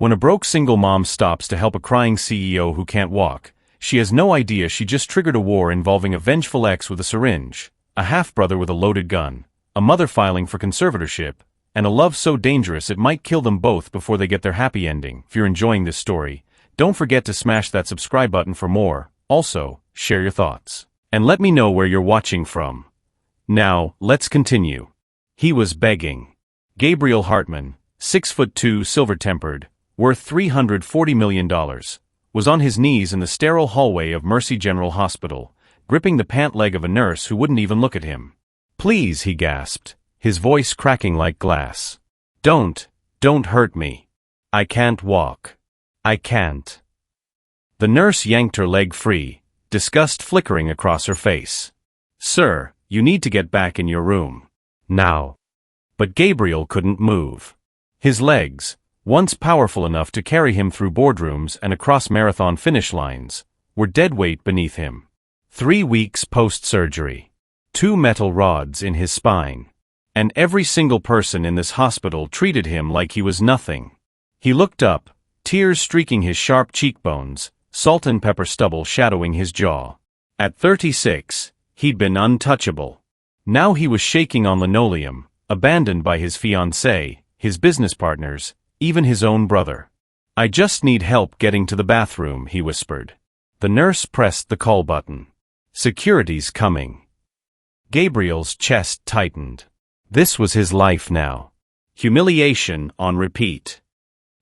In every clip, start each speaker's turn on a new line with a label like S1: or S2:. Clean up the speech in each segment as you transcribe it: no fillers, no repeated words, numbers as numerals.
S1: When a broke single mom stops to help a crying CEO who can't walk, she has no idea she just triggered a war involving a vengeful ex with a syringe, a half-brother with a loaded gun, a mother filing for conservatorship, and a love so dangerous it might kill them both before they get their happy ending. If you're enjoying this story, don't forget to smash that subscribe button for more. Also, share your thoughts. And let me know where you're watching from. Now, let's continue. He was begging. Gabriel Hartman, 6'2", silver-tempered, worth $340 million, was on his knees in the sterile hallway of Mercy General Hospital, gripping the pant leg of a nurse who wouldn't even look at him. "Please," he gasped, his voice cracking like glass. Don't hurt me. I can't walk. I can't." The nurse yanked her leg free, disgust flickering across her face. "Sir, you need to get back in your room. Now." But Gabriel couldn't move. His legs, once powerful enough to carry him through boardrooms and across marathon finish lines, were dead weight beneath him. 3 weeks post-surgery. 2 metal rods in his spine. And every single person in this hospital treated him like he was nothing. He looked up, tears streaking his sharp cheekbones, salt and pepper stubble shadowing his jaw. At 36, he'd been untouchable. Now he was shaking on linoleum, abandoned by his fiancée, his business partners, even his own brother. "I just need help getting to the bathroom," he whispered. The nurse pressed the call button. "Security's coming." Gabriel's chest tightened. This was his life now. Humiliation on repeat.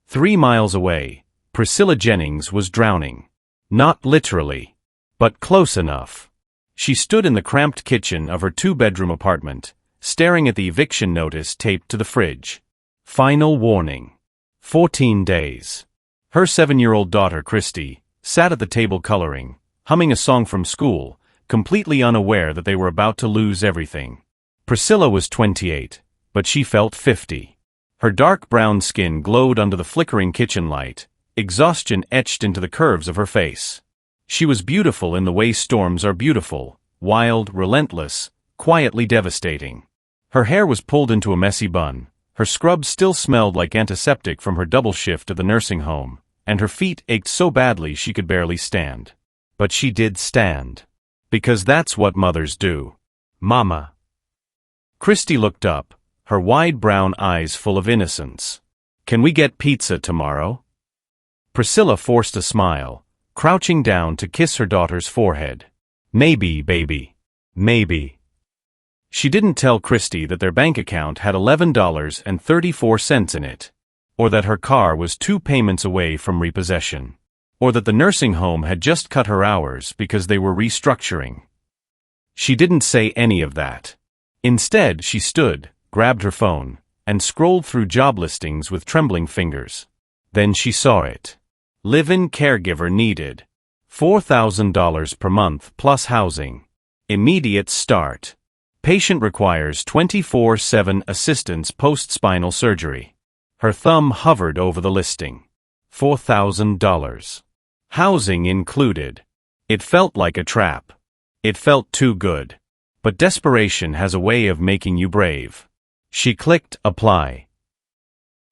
S1: 3 miles away, Priscilla Jennings was drowning. Not literally, but close enough. She stood in the cramped kitchen of her 2-bedroom apartment, staring at the eviction notice taped to the fridge. Final warning. 14 days. Her 7-year-old daughter, Christy, sat at the table coloring, humming a song from school, completely unaware that they were about to lose everything. Priscilla was 28, but she felt 50. Her dark brown skin glowed under the flickering kitchen light, exhaustion etched into the curves of her face. She was beautiful in the way storms are beautiful, wild, relentless, quietly devastating. Her hair was pulled into a messy bun, her scrubs still smelled like antiseptic from her double shift at the nursing home, and her feet ached so badly she could barely stand. But she did stand. Because that's what mothers do. "Mama." Christy looked up, her wide brown eyes full of innocence. "Can we get pizza tomorrow?" Priscilla forced a smile, crouching down to kiss her daughter's forehead. "Maybe, baby. Maybe." She didn't tell Christy that their bank account had $11.34 in it, or that her car was 2 payments away from repossession, or that the nursing home had just cut her hours because they were restructuring. She didn't say any of that. Instead, she stood, grabbed her phone, and scrolled through job listings with trembling fingers. Then she saw it. Live-in caregiver needed. $4,000 per month plus housing. Immediate start. Patient requires 24/7 assistance post-spinal surgery. Her thumb hovered over the listing. $4,000. Housing included. It felt like a trap. It felt too good. But desperation has a way of making you brave. She clicked apply.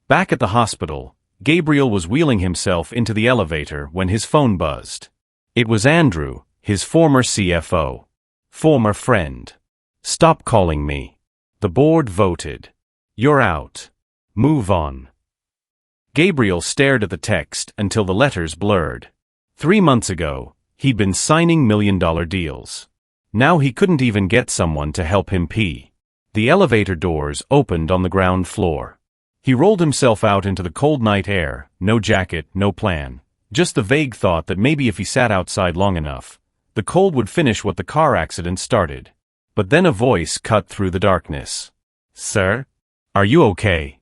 S1: Back at the hospital, Gabriel was wheeling himself into the elevator when his phone buzzed. It was Andrew, his former CFO. Former friend. "Stop calling me." The board voted. "You're out. Move on." Gabriel stared at the text until the letters blurred. 3 months ago, he'd been signing $1-million deals. Now he couldn't even get someone to help him pee. The elevator doors opened on the ground floor. He rolled himself out into the cold night air, no jacket, no plan, just the vague thought that maybe if he sat outside long enough, the cold would finish what the car accident started. But then a voice cut through the darkness. "Sir? Are you okay?"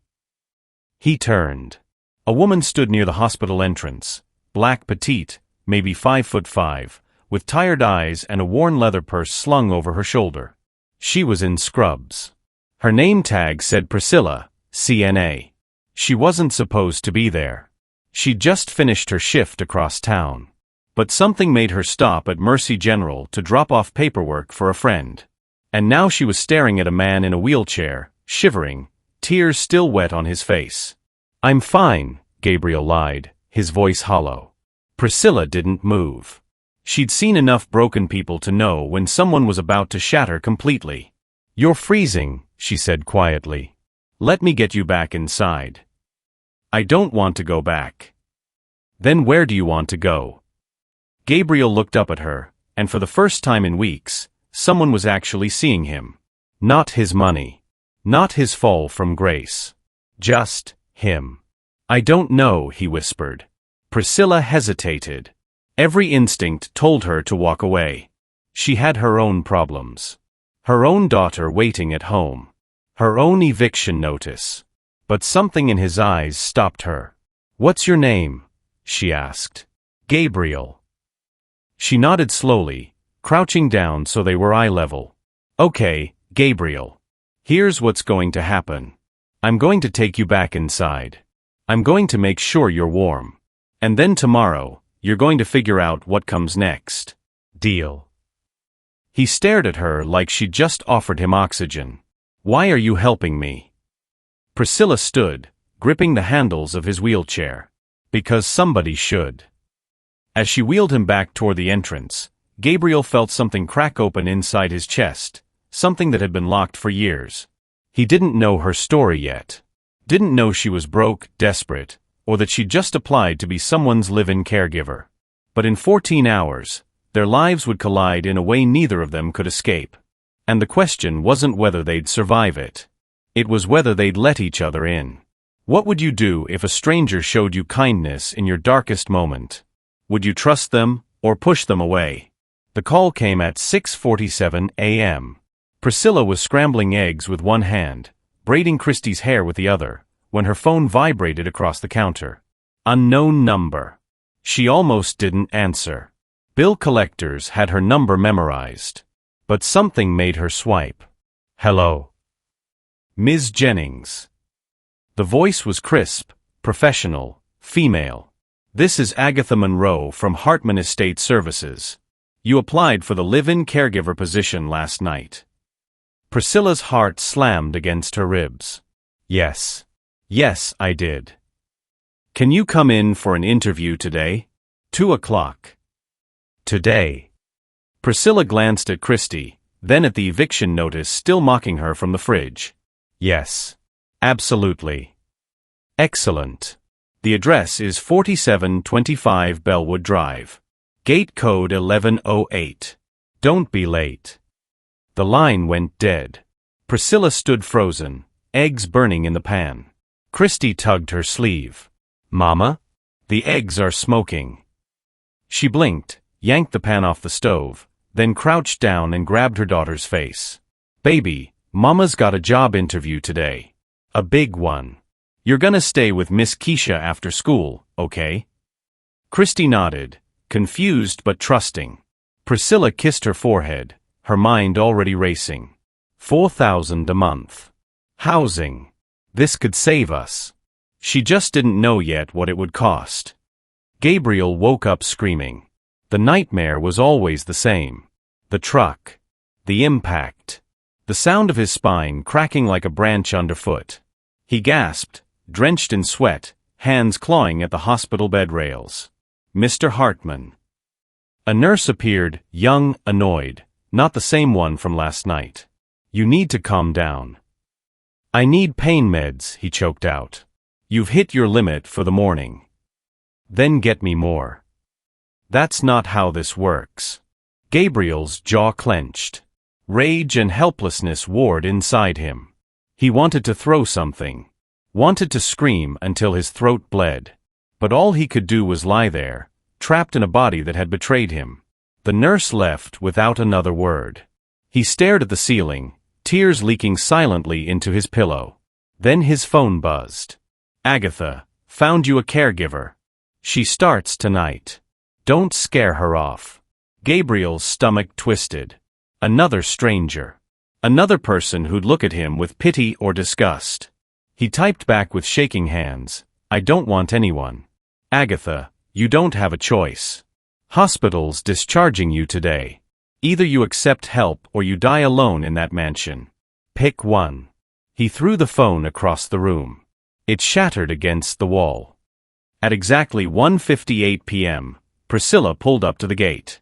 S1: He turned. A woman stood near the hospital entrance, black, petite, maybe 5'5", with tired eyes and a worn leather purse slung over her shoulder. She was in scrubs. Her name tag said Priscilla, CNA. She wasn't supposed to be there. She'd just finished her shift across town. But something made her stop at Mercy General to drop off paperwork for a friend. And now she was staring at a man in a wheelchair, shivering, tears still wet on his face. "I'm fine," Gabriel lied, his voice hollow. Priscilla didn't move. She'd seen enough broken people to know when someone was about to shatter completely. "You're freezing," she said quietly. "Let me get you back inside." "I don't want to go back." "Then where do you want to go?" Gabriel looked up at her, and for the first time in weeks, someone was actually seeing him. Not his money. Not his fall from grace. Just him. "I don't know," he whispered. Priscilla hesitated. Every instinct told her to walk away. She had her own problems. Her own daughter waiting at home. Her own eviction notice. But something in his eyes stopped her. "What's your name?" she asked. "Gabriel." She nodded slowly, crouching down so they were eye level. "Okay, Gabriel. Here's what's going to happen. I'm going to take you back inside. I'm going to make sure you're warm. And then tomorrow, you're going to figure out what comes next. Deal?" He stared at her like she'd just offered him oxygen. "Why are you helping me?" Priscilla stood, gripping the handles of his wheelchair. "Because somebody should." As she wheeled him back toward the entrance, Gabriel felt something crack open inside his chest, something that had been locked for years. He didn't know her story yet. Didn't know she was broke, desperate, or that she'd just applied to be someone's live-in caregiver. But in 14 hours, their lives would collide in a way neither of them could escape. And the question wasn't whether they'd survive it. It was whether they'd let each other in. What would you do if a stranger showed you kindness in your darkest moment? Would you trust them, or push them away? The call came at 6:47 a.m. Priscilla was scrambling eggs with one hand, braiding Christie's hair with the other, when her phone vibrated across the counter. Unknown number. She almost didn't answer. Bill collectors had her number memorized. But something made her swipe. "Hello. Ms. Jennings." The voice was crisp, professional, female. "This is Agatha Monroe from Hartman Estate Services. You applied for the live-in caregiver position last night." Priscilla's heart slammed against her ribs. "Yes. Yes, I did. Can you come in for an interview today? 2 o'clock. Today." Priscilla glanced at Christie, then at the eviction notice still mocking her from the fridge. "Yes. Absolutely. Excellent. The address is 4725 Bellwood Drive. Gate code 1108. Don't be late." The line went dead. Priscilla stood frozen, eggs burning in the pan. Christie tugged her sleeve. "Mama? The eggs are smoking." She blinked, yanked the pan off the stove, then crouched down and grabbed her daughter's face. "Baby, Mama's got a job interview today. A big one. You're gonna stay with Miss Keisha after school, okay?" Christie nodded, confused but trusting. Priscilla kissed her forehead, her mind already racing. 4,000 a month. Housing. This could save us. She just didn't know yet what it would cost. Gabriel woke up screaming. The nightmare was always the same. The truck. The impact. The sound of his spine cracking like a branch underfoot. He gasped, drenched in sweat, hands clawing at the hospital bed rails. "Mr. Hartman." A nurse appeared, young, annoyed, not the same one from last night. "You need to calm down." "I need pain meds," he choked out. "You've hit your limit for the morning." "Then get me more." "That's not how this works." Gabriel's jaw clenched. Rage and helplessness warred inside him. He wanted to throw something. Wanted to scream until his throat bled. But all he could do was lie there, trapped in a body that had betrayed him. The nurse left without another word. He stared at the ceiling, tears leaking silently into his pillow. Then his phone buzzed. "Agatha, found you a caregiver. She starts tonight. Don't scare her off." Gabriel's stomach twisted. Another stranger. Another person who'd look at him with pity or disgust. He typed back with shaking hands, "I don't want anyone. Agatha, you don't have a choice. Hospital's discharging you today. Either you accept help or you die alone in that mansion. Pick one." He threw the phone across the room. It shattered against the wall. At exactly 1:58 p.m., Priscilla pulled up to the gate.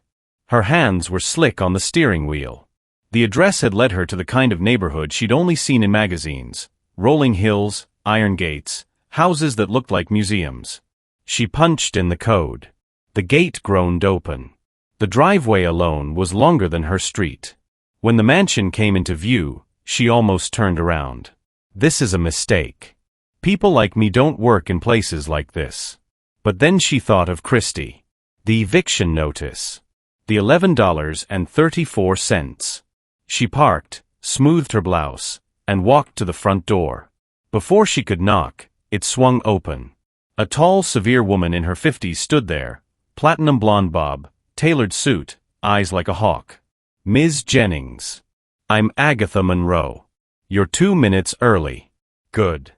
S1: Her hands were slick on the steering wheel. The address had led her to the kind of neighborhood she'd only seen in magazines: rolling hills, iron gates, houses that looked like museums. She punched in the code. The gate groaned open. The driveway alone was longer than her street. When the mansion came into view, she almost turned around. This is a mistake. People like me don't work in places like this. But then she thought of Christy. The eviction notice. The $11.34. She parked, smoothed her blouse, and walked to the front door. Before she could knock, it swung open. A tall, severe woman in her 50s stood there, platinum blonde bob, tailored suit, eyes like a hawk. "Ms. Jennings. I'm Agatha Monroe. You're 2 minutes early." "Good."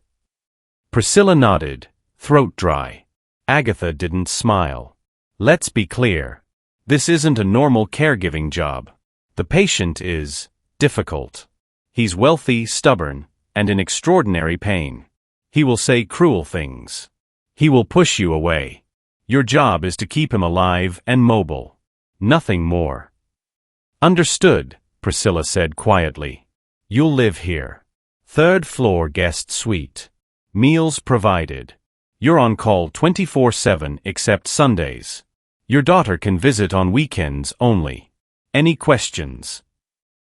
S1: Priscilla nodded, throat dry. Agatha didn't smile. "Let's be clear. This isn't a normal caregiving job. The patient is difficult. He's wealthy, stubborn, and in extraordinary pain. He will say cruel things. He will push you away. Your job is to keep him alive and mobile. Nothing more." "Understood," Priscilla said quietly. "You'll live here. 3rd floor guest suite. Meals provided. You're on call 24/7 except Sundays. Your daughter can visit on weekends only. Any questions?"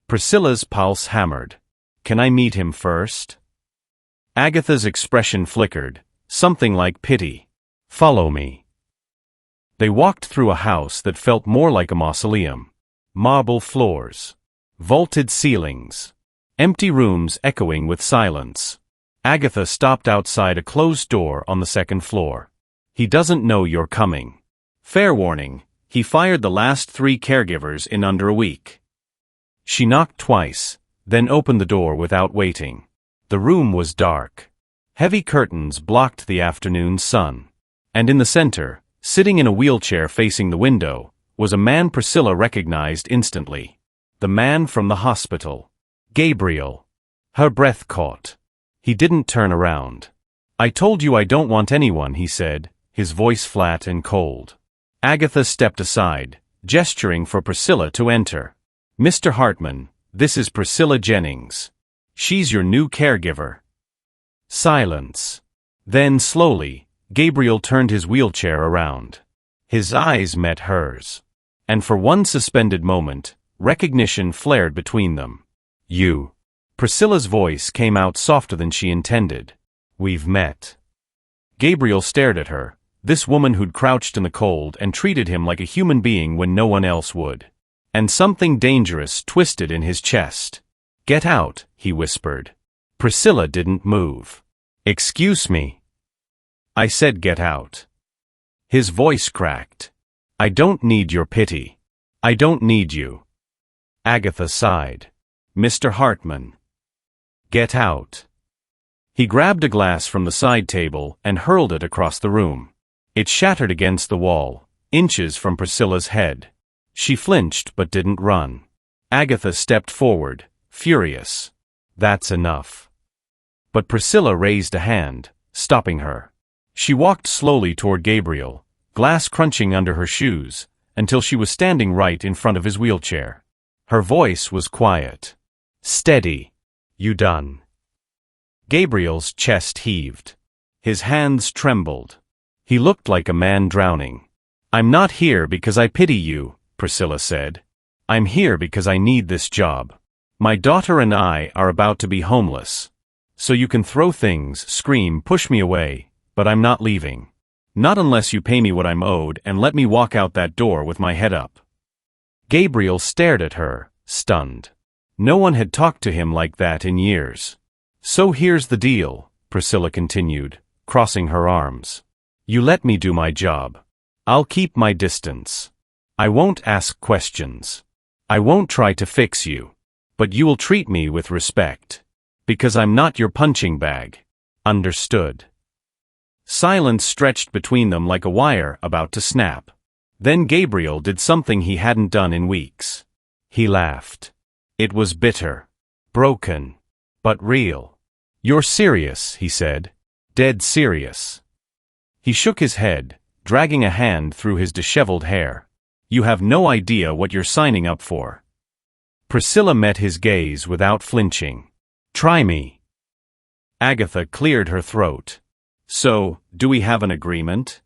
S1: Priscilla's pulse hammered. "Can I meet him first?" Agatha's expression flickered, something like pity. "Follow me." They walked through a house that felt more like a mausoleum. Marble floors. Vaulted ceilings. Empty rooms echoing with silence. Agatha stopped outside a closed door on the 2nd floor. "He doesn't know you're coming. Fair warning, he fired the last 3 caregivers in under a week." She knocked twice, then opened the door without waiting. The room was dark. Heavy curtains blocked the afternoon sun. And in the center, sitting in a wheelchair facing the window, was a man Priscilla recognized instantly. The man from the hospital. Gabriel. Her breath caught. He didn't turn around. "I told you I don't want anyone," he said, his voice flat and cold. Agatha stepped aside, gesturing for Priscilla to enter. "Mr. Hartman, this is Priscilla Jennings. She's your new caregiver." Silence. Then, slowly, Gabriel turned his wheelchair around. His eyes met hers. And for one suspended moment, recognition flared between them. "You." Priscilla's voice came out softer than she intended. "We've met." Gabriel stared at her, this woman who'd crouched in the cold and treated him like a human being when no one else would. And something dangerous twisted in his chest. "Get out," he whispered. Priscilla didn't move. "Excuse me." "I said get out." His voice cracked. "I don't need your pity. I don't need you." Agatha sighed. "Mr. Hartman." "Get out." He grabbed a glass from the side table and hurled it across the room. It shattered against the wall, inches from Priscilla's head. She flinched but didn't run. Agatha stepped forward, furious. "That's enough." But Priscilla raised a hand, stopping her. She walked slowly toward Gabriel, glass crunching under her shoes, until she was standing right in front of his wheelchair. Her voice was quiet. "Steady. You done?" Gabriel's chest heaved. His hands trembled. He looked like a man drowning. "I'm not here because I pity you," Priscilla said. "I'm here because I need this job. My daughter and I are about to be homeless. So you can throw things, scream, push me away, but I'm not leaving. Not unless you pay me what I'm owed and let me walk out that door with my head up." Gabriel stared at her, stunned. No one had talked to him like that in years. "So here's the deal," Priscilla continued, crossing her arms. "You let me do my job. I'll keep my distance. I won't ask questions. I won't try to fix you. But you will treat me with respect. Because I'm not your punching bag. Understood?" Silence stretched between them like a wire about to snap. Then Gabriel did something he hadn't done in weeks. He laughed. It was bitter. Broken. But real. "You're serious," he said. "Dead serious." He shook his head, dragging a hand through his disheveled hair. You have no idea what you're signing up for. Priscilla met his gaze without flinching. Try me. Agatha cleared her throat. So, do we have an agreement?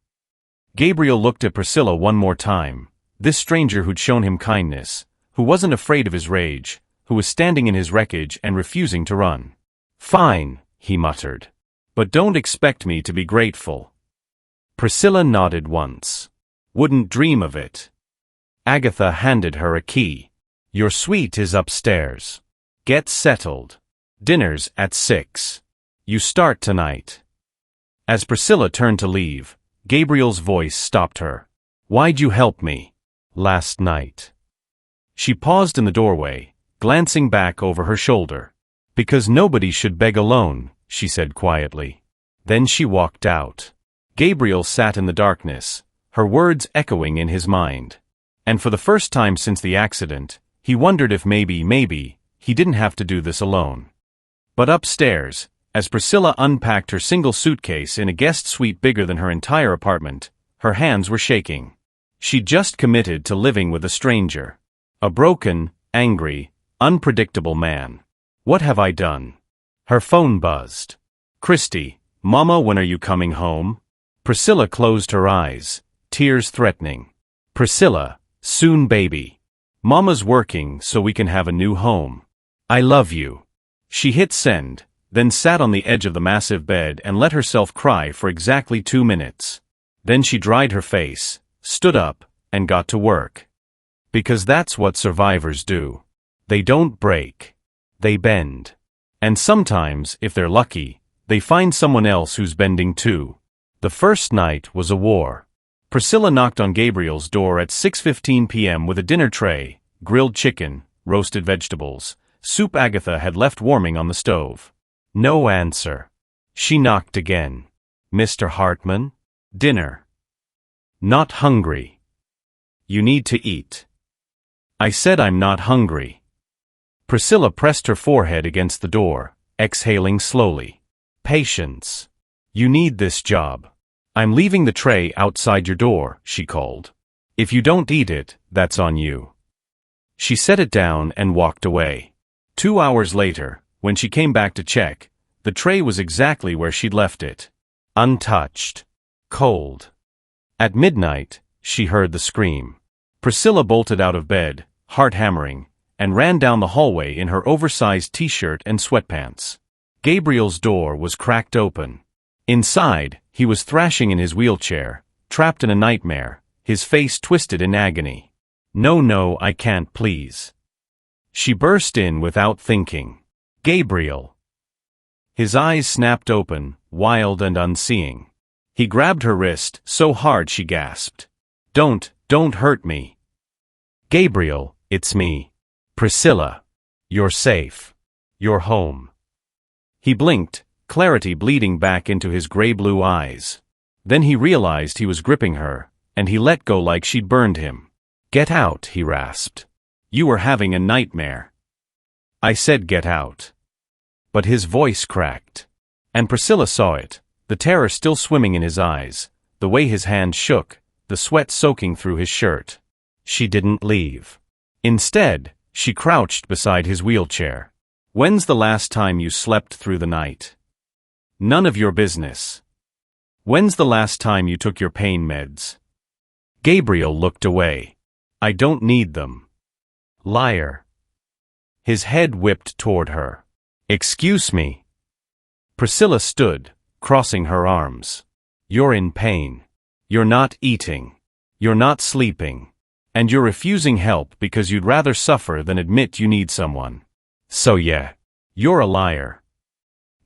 S1: Gabriel looked at Priscilla one more time, this stranger who'd shown him kindness, who wasn't afraid of his rage, who was standing in his wreckage and refusing to run. Fine, he muttered. But don't expect me to be grateful. Priscilla nodded once. Wouldn't dream of it. Agatha handed her a key. Your suite is upstairs. Get settled. Dinner's at 6. You start tonight. As Priscilla turned to leave, Gabriel's voice stopped her. Why'd you help me? Last night. She paused in the doorway, glancing back over her shoulder. Because nobody should beg alone, she said quietly. Then she walked out. Gabriel sat in the darkness, her words echoing in his mind. And for the first time since the accident, he wondered if maybe, he didn't have to do this alone. But upstairs, as Priscilla unpacked her single suitcase in a guest suite bigger than her entire apartment, her hands were shaking. She'd just committed to living with a stranger. A broken, angry, unpredictable man. What have I done? Her phone buzzed. Christy, Mama, when are you coming home? Priscilla closed her eyes, tears threatening. Priscilla, soon baby. Mama's working so we can have a new home. I love you. She hit send, then sat on the edge of the massive bed and let herself cry for exactly 2 minutes. Then she dried her face, stood up, and got to work. Because that's what survivors do. They don't break. They bend. And sometimes, if they're lucky, they find someone else who's bending too. The first night was a war. Priscilla knocked on Gabriel's door at 6:15 p.m. with a dinner tray, grilled chicken, roasted vegetables, soup Agatha had left warming on the stove. No answer. She knocked again. Mr. Hartman? Dinner. Not hungry. You need to eat. I said I'm not hungry. Priscilla pressed her forehead against the door, exhaling slowly. Patience. You need this job. I'm leaving the tray outside your door, she called. If you don't eat it, that's on you. She set it down and walked away. 2 hours later, when she came back to check, the tray was exactly where she'd left it. Untouched. Cold. At midnight, she heard the scream. Priscilla bolted out of bed, heart hammering, and ran down the hallway in her oversized t-shirt and sweatpants. Gabriel's door was cracked open. Inside, he was thrashing in his wheelchair, trapped in a nightmare, his face twisted in agony. No, I can't, please. She burst in without thinking. Gabriel. His eyes snapped open, wild and unseeing. He grabbed her wrist so hard she gasped. Don't hurt me. Gabriel, it's me. Priscilla. You're safe. You're home. He blinked, clarity bleeding back into his gray-blue eyes. Then he realized he was gripping her, and he let go like she'd burned him. Get out, he rasped. You were having a nightmare. I said get out. But his voice cracked. And Priscilla saw it, the terror still swimming in his eyes, the way his hand shook, the sweat soaking through his shirt. She didn't leave. Instead, she crouched beside his wheelchair. When's the last time you slept through the night? None of your business. When's the last time you took your pain meds? Gabriel looked away. I don't need them. Liar. His head whipped toward her. Excuse me. Priscilla stood, crossing her arms. You're in pain. You're not eating. You're not sleeping. And you're refusing help because you'd rather suffer than admit you need someone. So yeah, you're a liar.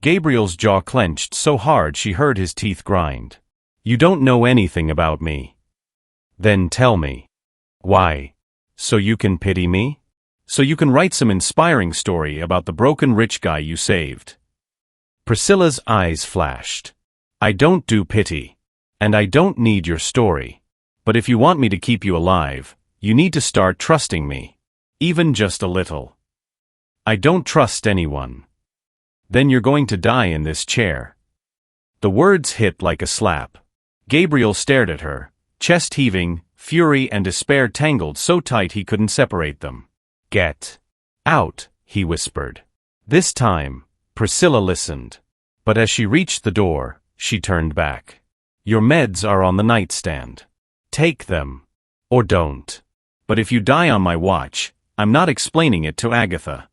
S1: Gabriel's jaw clenched so hard she heard his teeth grind. You don't know anything about me. Then tell me. Why? So you can pity me? So you can write some inspiring story about the broken rich guy you saved. Priscilla's eyes flashed. I don't do pity. And I don't need your story. But if you want me to keep you alive, you need to start trusting me. Even just a little. I don't trust anyone. Then you're going to die in this chair. The words hit like a slap. Gabriel stared at her, chest heaving, fury and despair tangled so tight he couldn't separate them. "Get out," he whispered. This time, Priscilla listened. But as she reached the door, she turned back. "Your meds are on the nightstand. Take them. Or don't. But if you die on my watch, I'm not explaining it to Agatha."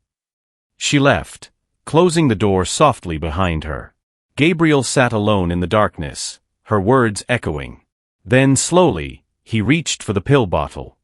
S1: She left, closing the door softly behind her. Gabriel sat alone in the darkness, her words echoing. Then, slowly, he reached for the pill bottle.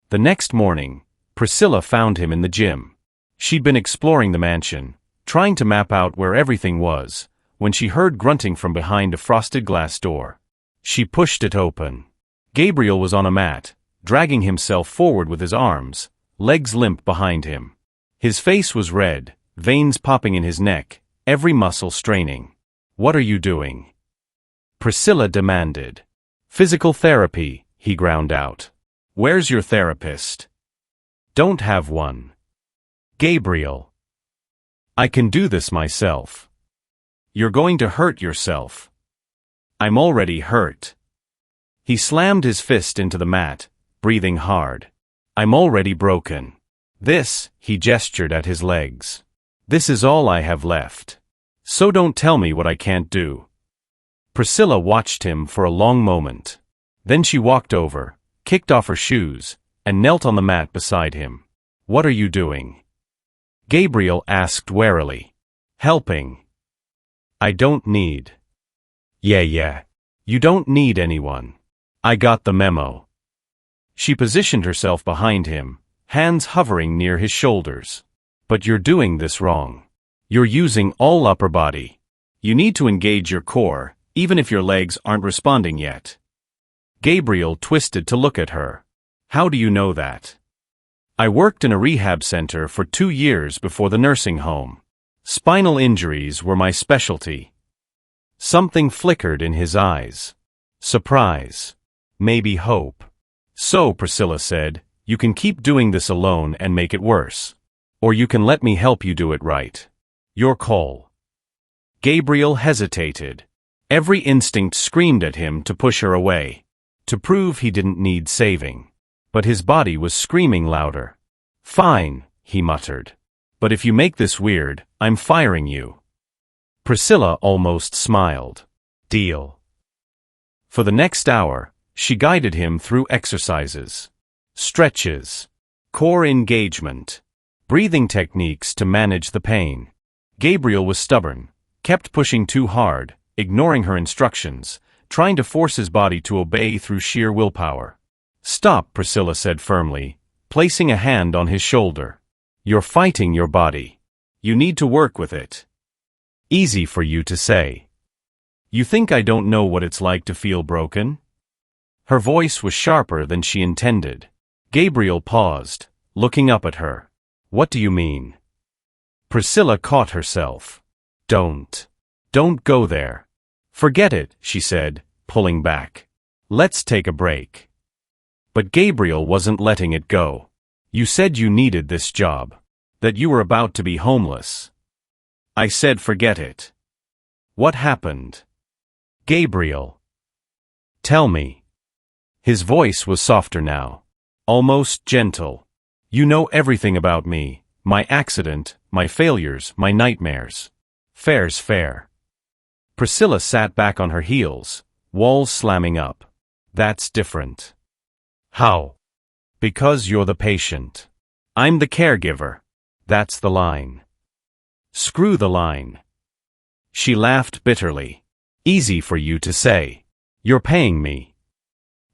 S1: The next morning, Priscilla found him in the gym. She'd been exploring the mansion, trying to map out where everything was, when she heard grunting from behind a frosted glass door. She pushed it open. Gabriel was on a mat, dragging himself forward with his arms, legs limp behind him. His face was red, veins popping in his neck, every muscle straining. "What are you doing?" Priscilla demanded. "Physical therapy," he ground out. "Where's your therapist?" "Don't have one." "Gabriel. I can do this myself." "You're going to hurt yourself." "I'm already hurt." He slammed his fist into the mat, breathing hard. "I'm already broken. This," he gestured at his legs. "This is all I have left. So don't tell me what I can't do." Priscilla watched him for a long moment. Then she walked over, kicked off her shoes, and knelt on the mat beside him. "What are you doing?" Gabriel asked warily. "Helping." "I don't need." Yeah. You don't need anyone. I got the memo." She positioned herself behind him, hands hovering near his shoulders. "But you're doing this wrong. You're using all upper body. You need to engage your core, even if your legs aren't responding yet." Gabriel twisted to look at her. "How do you know that?" "I worked in a rehab center for 2 years before the nursing home. Spinal injuries were my specialty." Something flickered in his eyes. Surprise. Maybe hope. "So," Priscilla said, "you can keep doing this alone and make it worse. Or you can let me help you do it right. Your call." Gabriel hesitated. Every instinct screamed at him to push her away, to prove he didn't need saving. But his body was screaming louder. "Fine," he muttered. "But if you make this weird, I'm firing you." Priscilla almost smiled. "Deal." For the next hour, she guided him through exercises, stretches, core engagement, breathing techniques to manage the pain. Gabriel was stubborn, kept pushing too hard, ignoring her instructions, trying to force his body to obey through sheer willpower. "Stop," Priscilla said firmly, placing a hand on his shoulder. "You're fighting your body. You need to work with it." "Easy for you to say. You think I don't know what it's like to feel broken?" Her voice was sharper than she intended. Gabriel paused, looking up at her. "What do you mean?" Priscilla caught herself. Don't go there." "Forget it," she said, pulling back. "Let's take a break." But Gabriel wasn't letting it go. "You said you needed this job. That you were about to be homeless." "I said forget it." "What happened?" "Gabriel. Tell me." His voice was softer now, almost gentle. "You know everything about me, my accident, my failures, my nightmares. Fair's fair." Priscilla sat back on her heels, walls slamming up. "That's different." "How?" "Because you're the patient. I'm the caregiver. That's the line." "Screw the line." She laughed bitterly. "Easy for you to say. You're paying me."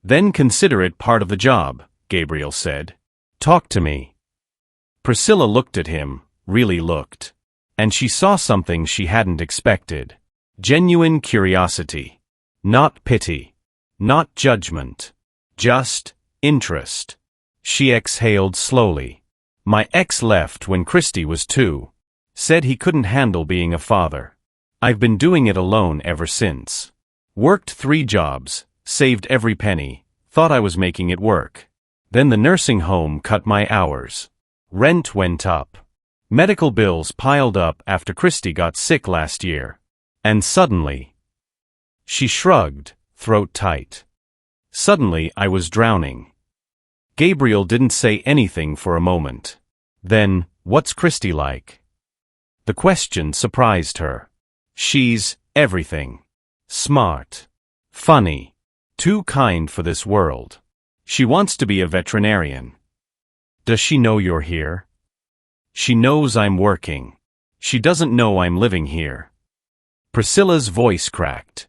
S1: "Then consider it part of the job," Gabriel said. "Talk to me." Priscilla looked at him, really looked. And she saw something she hadn't expected. Genuine curiosity. Not pity. Not judgment. Just interest. She exhaled slowly. "My ex left when Christy was 2. Said he couldn't handle being a father. I've been doing it alone ever since. Worked 3 jobs, saved every penny, thought I was making it work. Then the nursing home cut my hours. Rent went up. Medical bills piled up after Christy got sick last year. And suddenly..." She shrugged, throat tight. Suddenly I was drowning. Gabriel didn't say anything for a moment. Then, what's Christy like? The question surprised her. She's everything. Smart. Funny. Too kind for this world. She wants to be a veterinarian. Does she know you're here? She knows I'm working. She doesn't know I'm living here. Priscilla's voice cracked.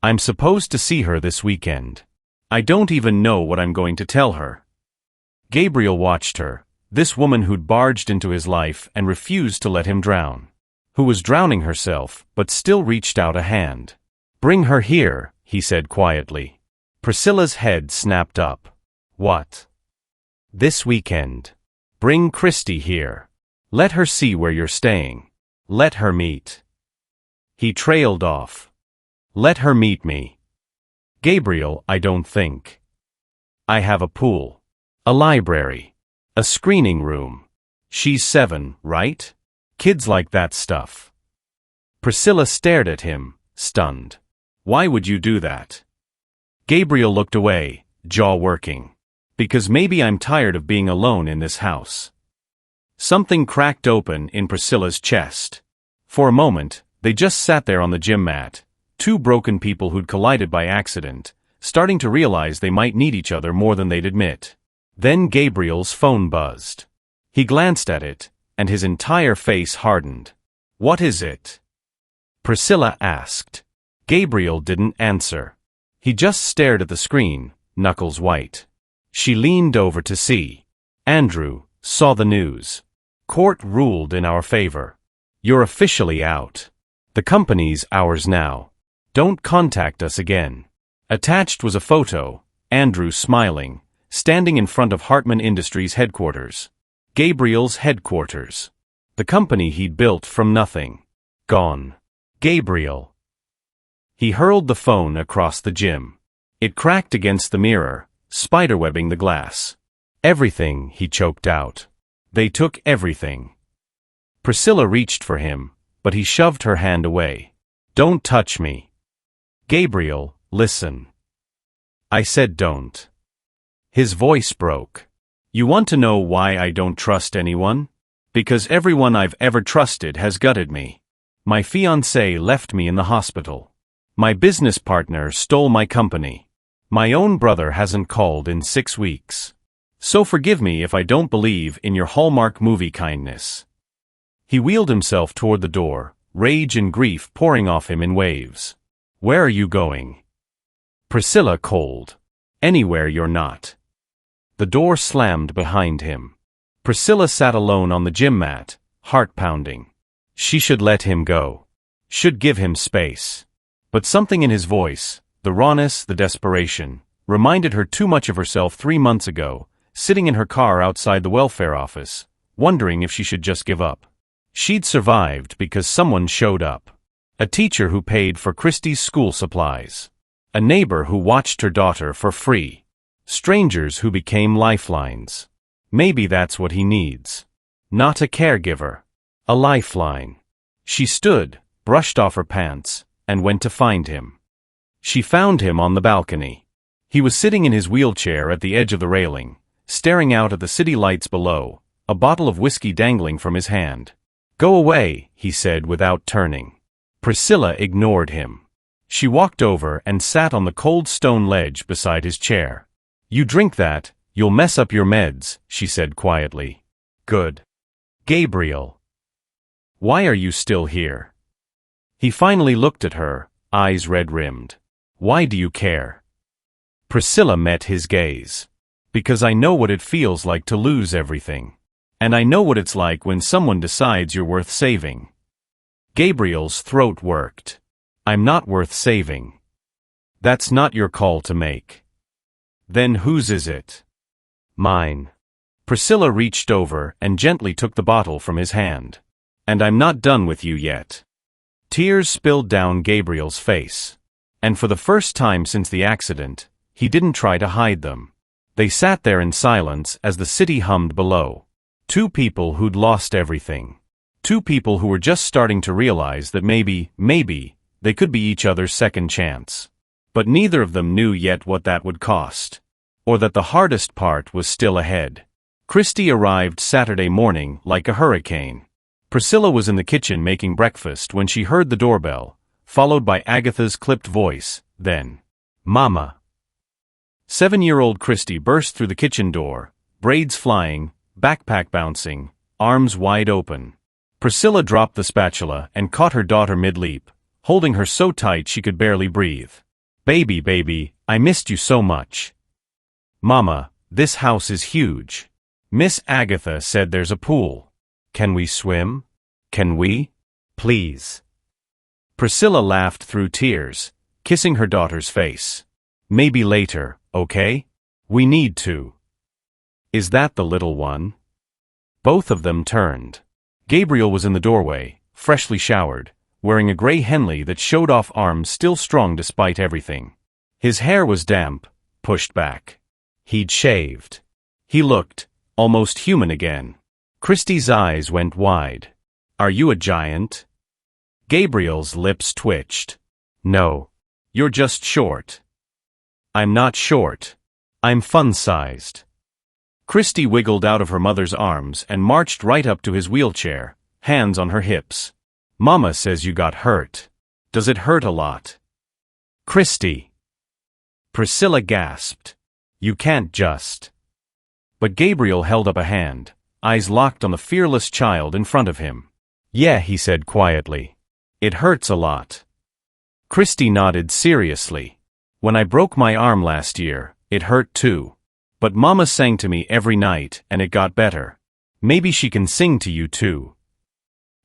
S1: I'm supposed to see her this weekend. I don't even know what I'm going to tell her. Gabriel watched her, this woman who'd barged into his life and refused to let him drown. Who was drowning herself, but still reached out a hand. Bring her here, he said quietly. Priscilla's head snapped up. What? This weekend. Bring Christy here. Let her see where you're staying. Let her meet. He trailed off. Let her meet me. Gabriel, I don't think. I have a pool. A library. A screening room. She's 7, right? Kids like that stuff. Priscilla stared at him, stunned. Why would you do that? Gabriel looked away, jaw working. Because maybe I'm tired of being alone in this house. Something cracked open in Priscilla's chest. For a moment, they just sat there on the gym mat, two broken people who'd collided by accident, starting to realize they might need each other more than they'd admit. Then Gabriel's phone buzzed. He glanced at it, and his entire face hardened. What is it? Priscilla asked. Gabriel didn't answer. He just stared at the screen, knuckles white. She leaned over to see. Andrew saw the news. Court ruled in our favor. You're officially out. The company's ours now. Don't contact us again. Attached was a photo, Andrew smiling, standing in front of Hartman Industries headquarters. Gabriel's headquarters. The company he'd built from nothing. Gone. Gabriel. He hurled the phone across the gym. It cracked against the mirror, spiderwebbing the glass. Everything, he choked out. They took everything. Priscilla reached for him, but he shoved her hand away. Don't touch me. Gabriel, listen. I said don't. His voice broke. You want to know why I don't trust anyone? Because everyone I've ever trusted has gutted me. My fiancé left me in the hospital. My business partner stole my company. My own brother hasn't called in 6 weeks. So forgive me if I don't believe in your Hallmark movie kindness. He wheeled himself toward the door, rage and grief pouring off him in waves. Where are you going? Priscilla cold. Anywhere you're not. The door slammed behind him. Priscilla sat alone on the gym mat, heart pounding. She should let him go. Should give him space. But something in his voice, the rawness, the desperation, reminded her too much of herself 3 months ago, sitting in her car outside the welfare office, wondering if she should just give up. She'd survived because someone showed up. A teacher who paid for Christy's school supplies. A neighbor who watched her daughter for free. Strangers who became lifelines. Maybe that's what he needs. Not a caregiver. A lifeline. She stood, brushed off her pants, and went to find him. She found him on the balcony. He was sitting in his wheelchair at the edge of the railing, staring out at the city lights below, a bottle of whiskey dangling from his hand. Go away, he said without turning. Priscilla ignored him. She walked over and sat on the cold stone ledge beside his chair. You drink that, you'll mess up your meds, she said quietly. Good. Gabriel. Why are you still here? He finally looked at her, eyes red-rimmed. Why do you care? Priscilla met his gaze. Because I know what it feels like to lose everything. And I know what it's like when someone decides you're worth saving. Gabriel's throat worked. I'm not worth saving. That's not your call to make. Then whose is it? Mine. Priscilla reached over and gently took the bottle from his hand. And I'm not done with you yet. Tears spilled down Gabriel's face. And for the first time since the accident, he didn't try to hide them. They sat there in silence as the city hummed below. Two people who'd lost everything. Two people who were just starting to realize that maybe, they could be each other's second chance. But neither of them knew yet what that would cost, or that the hardest part was still ahead. Christy arrived Saturday morning like a hurricane. Priscilla was in the kitchen making breakfast when she heard the doorbell, followed by Agatha's clipped voice, then, "Mama." 7-year-old Christy burst through the kitchen door, braids flying, backpack bouncing, arms wide open. Priscilla dropped the spatula and caught her daughter mid-leap, holding her so tight she could barely breathe. Baby, I missed you so much." "Mama, this house is huge. Miss Agatha said there's a pool. Can we swim? Can we? Please." Priscilla laughed through tears, kissing her daughter's face. "Maybe later, okay? We need to." "Is that the little one?" Both of them turned. Gabriel was in the doorway, freshly showered, wearing a gray Henley that showed off arms still strong despite everything. His hair was damp, pushed back. He'd shaved. He looked almost human again. Christy's eyes went wide. "Are you a giant?" Gabriel's lips twitched. "No. You're just short." "I'm not short. I'm fun-sized." Christy wiggled out of her mother's arms and marched right up to his wheelchair, hands on her hips. "Mama says you got hurt. Does it hurt a lot?" "Christy." Priscilla gasped. "You can't just." But Gabriel held up a hand, eyes locked on the fearless child in front of him. "Yeah," he said quietly. "It hurts a lot." Christy nodded seriously. "When I broke my arm last year, it hurt too. But Mama sang to me every night and it got better. Maybe she can sing to you too."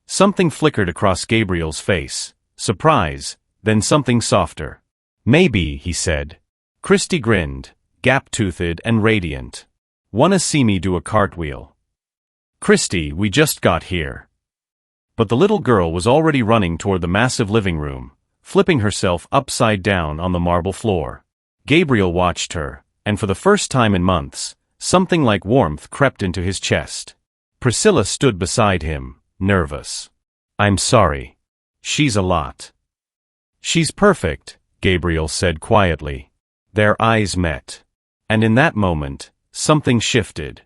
S1: Something flickered across Gabriel's face, surprise, then something softer. "Maybe," he said. Christy grinned, gap-toothed and radiant. "Wanna see me do a cartwheel?" "Christy, we just got here." But the little girl was already running toward the massive living room, flipping herself upside down on the marble floor. Gabriel watched her, and for the first time in months, something like warmth crept into his chest. Priscilla stood beside him, nervous. "I'm sorry. She's a lot." "She's perfect," Gabriel said quietly. Their eyes met. And in that moment, something shifted.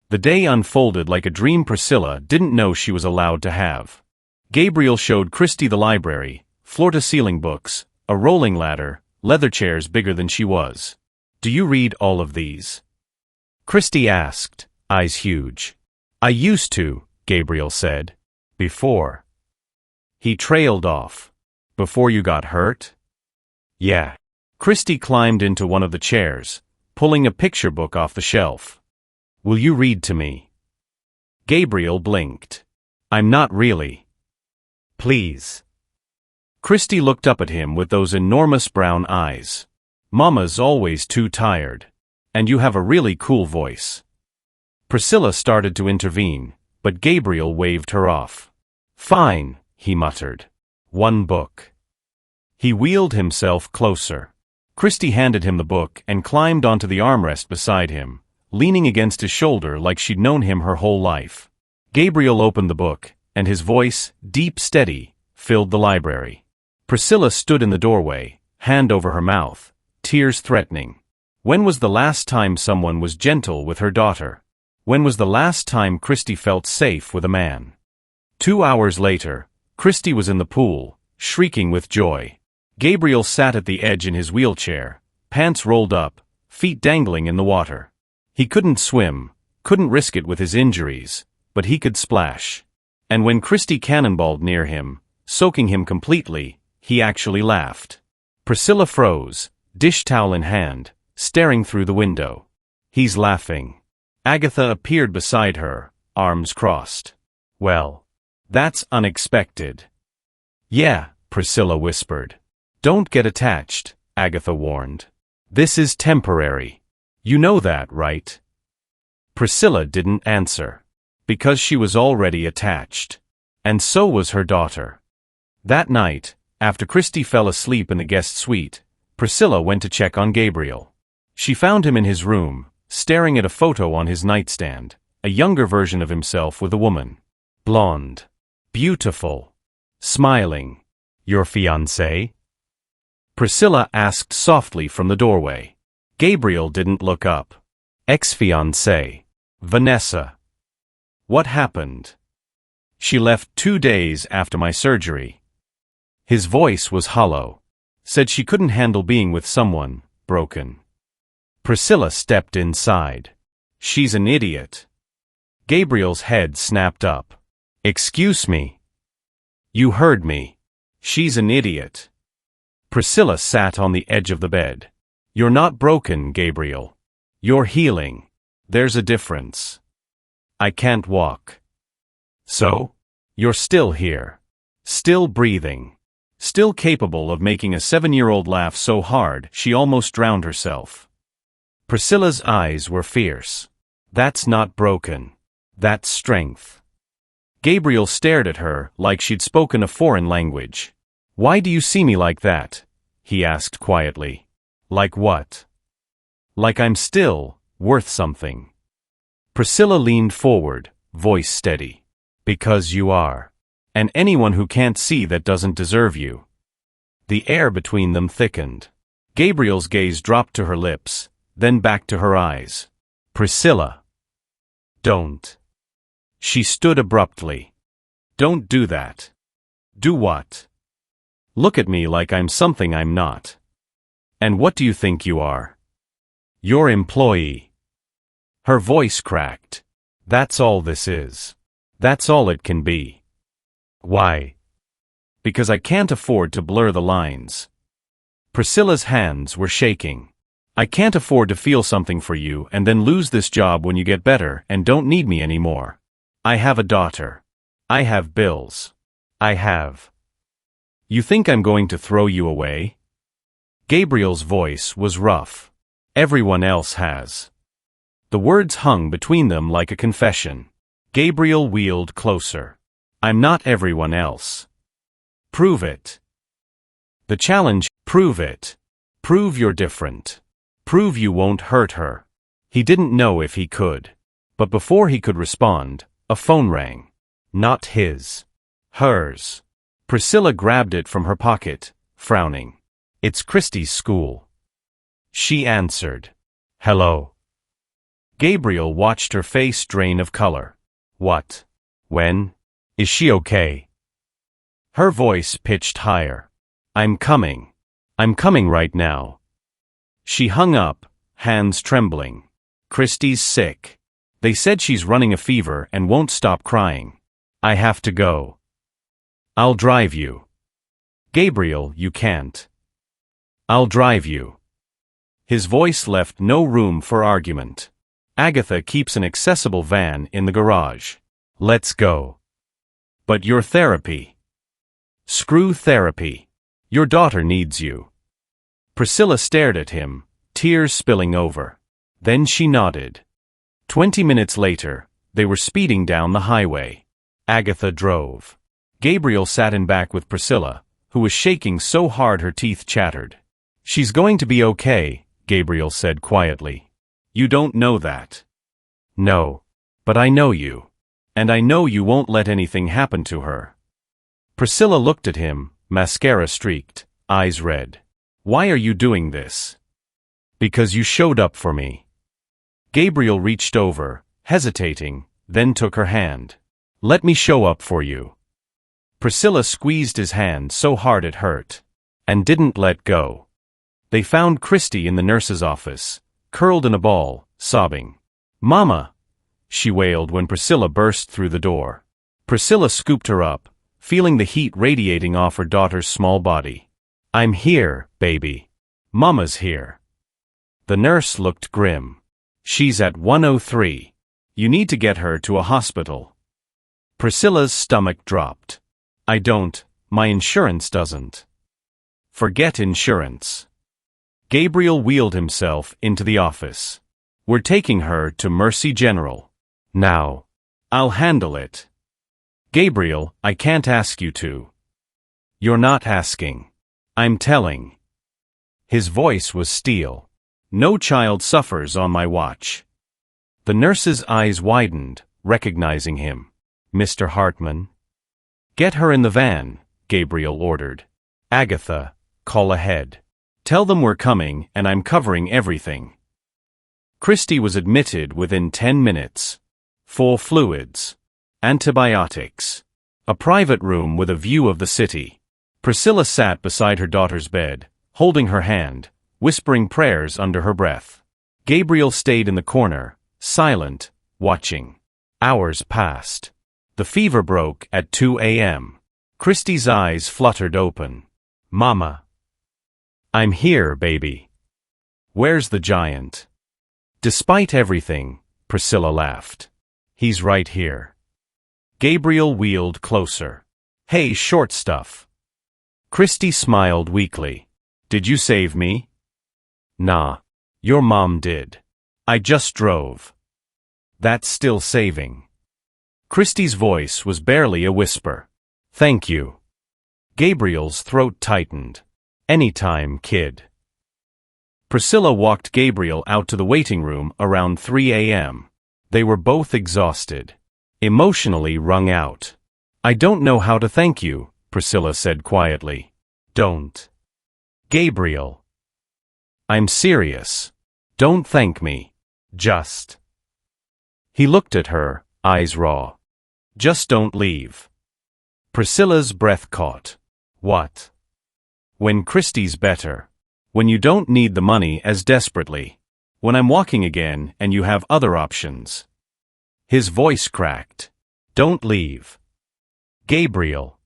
S1: The day unfolded like a dream Priscilla didn't know she was allowed to have. Gabriel showed Christy the library, floor-to-ceiling books, a rolling ladder, leather chairs bigger than she was. "Do you read all of these?" Christy asked, eyes huge. "I used to," Gabriel said. "Before." He trailed off. "Before you got hurt?" "Yeah." Christy climbed into one of the chairs, pulling a picture book off the shelf. "Will you read to me?" Gabriel blinked. "I'm not really." "Please." Christy looked up at him with those enormous brown eyes. "Mama's always too tired. And you have a really cool voice." Priscilla started to intervene, but Gabriel waved her off. "Fine," he muttered. "One book." He wheeled himself closer. Christy handed him the book and climbed onto the armrest beside him, leaning against his shoulder like she'd known him her whole life. Gabriel opened the book, and his voice, deep, steady, filled the library. Priscilla stood in the doorway, hand over her mouth, tears threatening. When was the last time someone was gentle with her daughter? When was the last time Christy felt safe with a man? 2 hours later, Christy was in the pool, shrieking with joy. Gabriel sat at the edge in his wheelchair, pants rolled up, feet dangling in the water. He couldn't swim, couldn't risk it with his injuries, but he could splash. And when Christy cannonballed near him, soaking him completely, he actually laughed. Priscilla froze, dish towel in hand, staring through the window. "He's laughing." Agatha appeared beside her, arms crossed. "Well, that's unexpected." "Yeah," Priscilla whispered. "Don't get attached," Agatha warned. "This is temporary. You know that, right?" Priscilla didn't answer. Because she was already attached. And so was her daughter. That night, after Christy fell asleep in the guest suite, Priscilla went to check on Gabriel. She found him in his room, staring at a photo on his nightstand, a younger version of himself with a woman. Blonde. Beautiful. Smiling. "Your fiancé?" Priscilla asked softly from the doorway. Gabriel didn't look up. Ex-fiancée. Vanessa. What happened? She left 2 days after my surgery. His voice was hollow. Said she couldn't handle being with someone broken. Priscilla stepped inside. She's an idiot. Gabriel's head snapped up. Excuse me. You heard me. She's an idiot. Priscilla sat on the edge of the bed. You're not broken, Gabriel. You're healing. There's a difference. I can't walk. So? You're still here. Still breathing. Still capable of making a 7-year-old laugh so hard she almost drowned herself. Priscilla's eyes were fierce. That's not broken. That's strength. Gabriel stared at her like she'd spoken a foreign language. Why do you see me like that? He asked quietly. Like what? Like I'm still worth something. Priscilla leaned forward, voice steady. Because you are. And anyone who can't see that doesn't deserve you. The air between them thickened. Gabriel's gaze dropped to her lips, then back to her eyes. Priscilla. Don't. She stood abruptly. Don't do that. Do what? Look at me like I'm something I'm not. And what do you think you are? Your employee. Her voice cracked. That's all this is. That's all it can be. Why? Because I can't afford to blur the lines. Priscilla's hands were shaking. I can't afford to feel something for you and then lose this job when you get better and don't need me anymore. I have a daughter. I have bills. I have. You think I'm going to throw you away? Gabriel's voice was rough. Everyone else has. The words hung between them like a confession. Gabriel wheeled closer. I'm not everyone else. Prove it. The challenge, prove it. Prove you're different. Prove you won't hurt her. He didn't know if he could. But before he could respond, a phone rang. Not his. Hers. Priscilla grabbed it from her pocket, frowning. It's Christy's school. She answered. Hello. Gabriel watched her face drain of color. What? When? Is she okay? Her voice pitched higher. I'm coming. I'm coming right now. She hung up, hands trembling. Christy's sick. They said she's running a fever and won't stop crying. I have to go. I'll drive you. Gabriel, you can't. I'll drive you. His voice left no room for argument. Agatha keeps an accessible van in the garage. Let's go. But your therapy. Screw therapy. Your daughter needs you. Priscilla stared at him, tears spilling over. Then she nodded. 20 minutes later, they were speeding down the highway. Agatha drove. Gabriel sat in back with Priscilla, who was shaking so hard her teeth chattered. She's going to be okay, Gabriel said quietly. You don't know that. No. But I know you. And I know you won't let anything happen to her. Priscilla looked at him, mascara streaked, eyes red. Why are you doing this? Because you showed up for me. Gabriel reached over, hesitating, then took her hand. Let me show up for you. Priscilla squeezed his hand so hard it hurt. And didn't let go. They found Christy in the nurse's office, curled in a ball, sobbing. Mama! She wailed when Priscilla burst through the door. Priscilla scooped her up, feeling the heat radiating off her daughter's small body. I'm here, baby. Mama's here. The nurse looked grim. She's at 103. You need to get her to a hospital. Priscilla's stomach dropped. I don't. My insurance doesn't. Forget insurance. Gabriel wheeled himself into the office. We're taking her to Mercy General. Now. I'll handle it. Gabriel, I can't ask you to. You're not asking. I'm telling. His voice was steel. No child suffers on my watch. The nurse's eyes widened, recognizing him. Mr. Hartman? Get her in the van, Gabriel ordered. Agatha, call ahead. Tell them we're coming and I'm covering everything. Christy was admitted within 10 minutes. 4 fluids. Antibiotics. A private room with a view of the city. Priscilla sat beside her daughter's bed, holding her hand, whispering prayers under her breath. Gabriel stayed in the corner, silent, watching. Hours passed. The fever broke at 2 a.m. Christy's eyes fluttered open. Mama. I'm here, baby. Where's the giant? Despite everything, Priscilla laughed. He's right here. Gabriel wheeled closer. Hey, short stuff. Christy smiled weakly. Did you save me? Nah. Your mom did. I just drove. That's still saving. Christy's voice was barely a whisper. Thank you. Gabriel's throat tightened. Anytime, kid. Priscilla walked Gabriel out to the waiting room around 3 a.m. They were both exhausted. Emotionally wrung out. I don't know how to thank you, Priscilla said quietly. Don't. Gabriel. I'm serious. Don't thank me. Just. He looked at her, eyes raw. Just don't leave. Priscilla's breath caught. What? When Christy's better. When you don't need the money as desperately. When I'm walking again and you have other options. His voice cracked. Don't leave. Gabriel.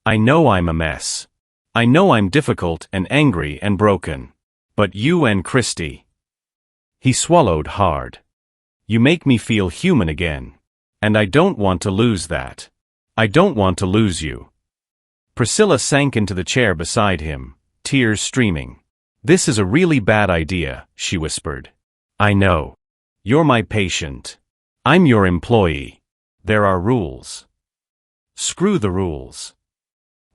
S1: I know I'm a mess. I know I'm difficult and angry and broken. But you and Christy. He swallowed hard. You make me feel human again. And I don't want to lose that. I don't want to lose you. Priscilla sank into the chair beside him, tears streaming. This is a really bad idea, she whispered. I know. You're my patient. I'm your employee. There are rules. Screw the rules.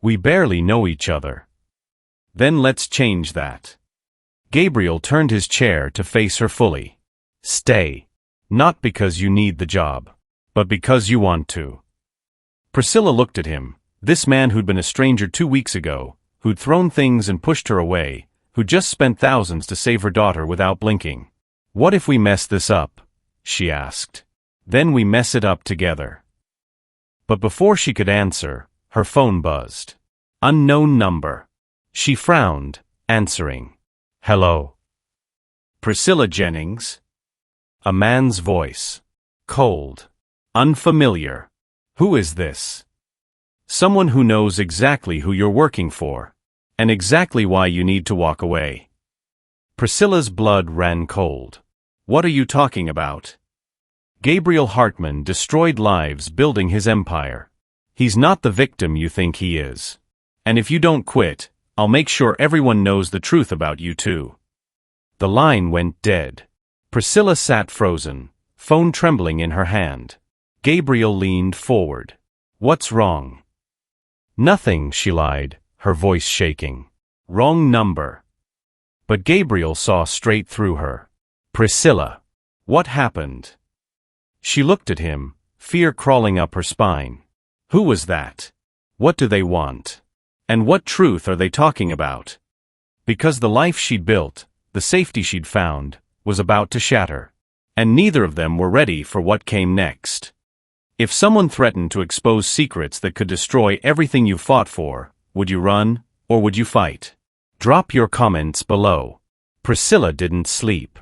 S1: We barely know each other. Then let's change that. Gabriel turned his chair to face her fully. Stay. Not because you need the job, but because you want to. Priscilla looked at him, this man who'd been a stranger 2 weeks ago, who'd thrown things and pushed her away, who'd just spent thousands to save her daughter without blinking. What if we mess this up? She asked. Then we mess it up together. But before she could answer, her phone buzzed. Unknown number. She frowned, answering. Hello. Priscilla Jennings? A man's voice. Cold. Unfamiliar. Who is this? Someone who knows exactly who you're working for, and exactly why you need to walk away. Priscilla's blood ran cold. What are you talking about? Gabriel Hartman destroyed lives building his empire. He's not the victim you think he is. And if you don't quit, I'll make sure everyone knows the truth about you too. The line went dead. Priscilla sat frozen, phone trembling in her hand. Gabriel leaned forward. What's wrong? Nothing, she lied, her voice shaking. Wrong number. But Gabriel saw straight through her. Priscilla. What happened? She looked at him, fear crawling up her spine. Who was that? What do they want? And what truth are they talking about? Because the life she'd built, the safety she'd found, was about to shatter. And neither of them were ready for what came next. If someone threatened to expose secrets that could destroy everything you fought for, would you run, or would you fight? Drop your comments below. Priscilla didn't sleep.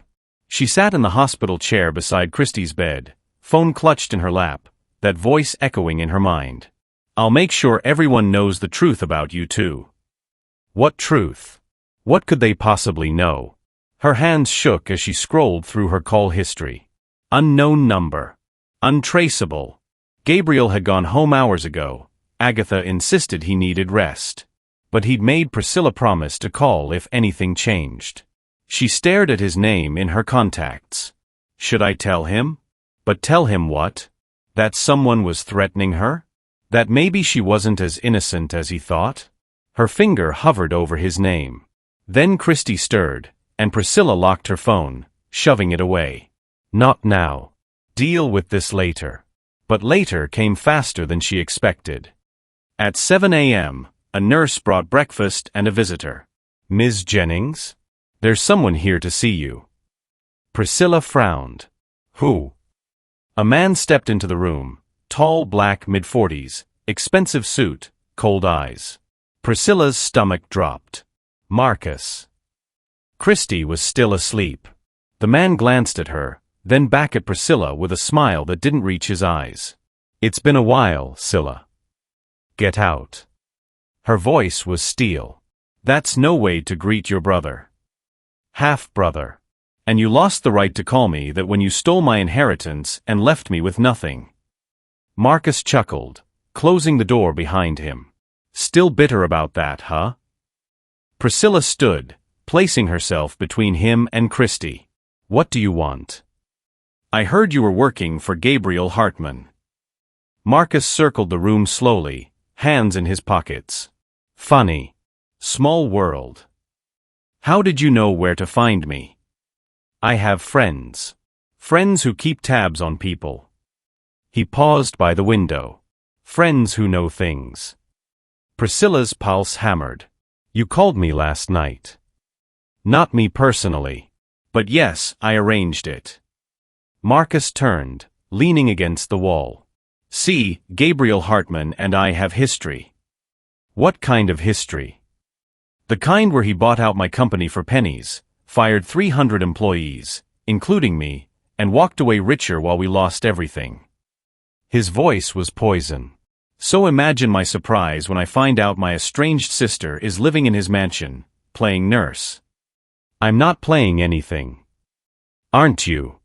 S1: She sat in the hospital chair beside Christy's bed, phone clutched in her lap, that voice echoing in her mind. I'll make sure everyone knows the truth about you too. What truth? What could they possibly know? Her hands shook as she scrolled through her call history. Unknown number. Untraceable. Gabriel had gone home hours ago. Agatha insisted he needed rest. But he'd made Priscilla promise to call if anything changed. She stared at his name in her contacts. Should I tell him? But tell him what? That someone was threatening her? That maybe she wasn't as innocent as he thought? Her finger hovered over his name. Then Christy stirred, and Priscilla locked her phone, shoving it away. Not now. Deal with this later. But later came faster than she expected. At 7 a.m., a nurse brought breakfast and a visitor. Ms. Jennings? There's someone here to see you. Priscilla frowned. Who? A man stepped into the room, tall, black, mid-40s, expensive suit, cold eyes. Priscilla's stomach dropped. Marcus. Christy was still asleep. The man glanced at her, then back at Priscilla with a smile that didn't reach his eyes. It's been a while, Scylla. Get out. Her voice was steel. That's no way to greet your brother. Half-brother. And you lost the right to call me that when you stole my inheritance and left me with nothing. Marcus chuckled, closing the door behind him. Still bitter about that, huh? Priscilla stood, placing herself between him and Christy. What do you want? I heard you were working for Gabriel Hartman. Marcus circled the room slowly, hands in his pockets. Funny. Small world. How did you know where to find me? I have friends. Friends who keep tabs on people. He paused by the window. Friends who know things. Priscilla's pulse hammered. You called me last night. Not me personally. But yes, I arranged it. Marcus turned, leaning against the wall. See, Gabriel Hartman and I have history. What kind of history? The kind where he bought out my company for pennies, fired 300 employees, including me, and walked away richer while we lost everything. His voice was poison. So imagine my surprise when I find out my estranged sister is living in his mansion, playing nurse. I'm not playing anything. Aren't you?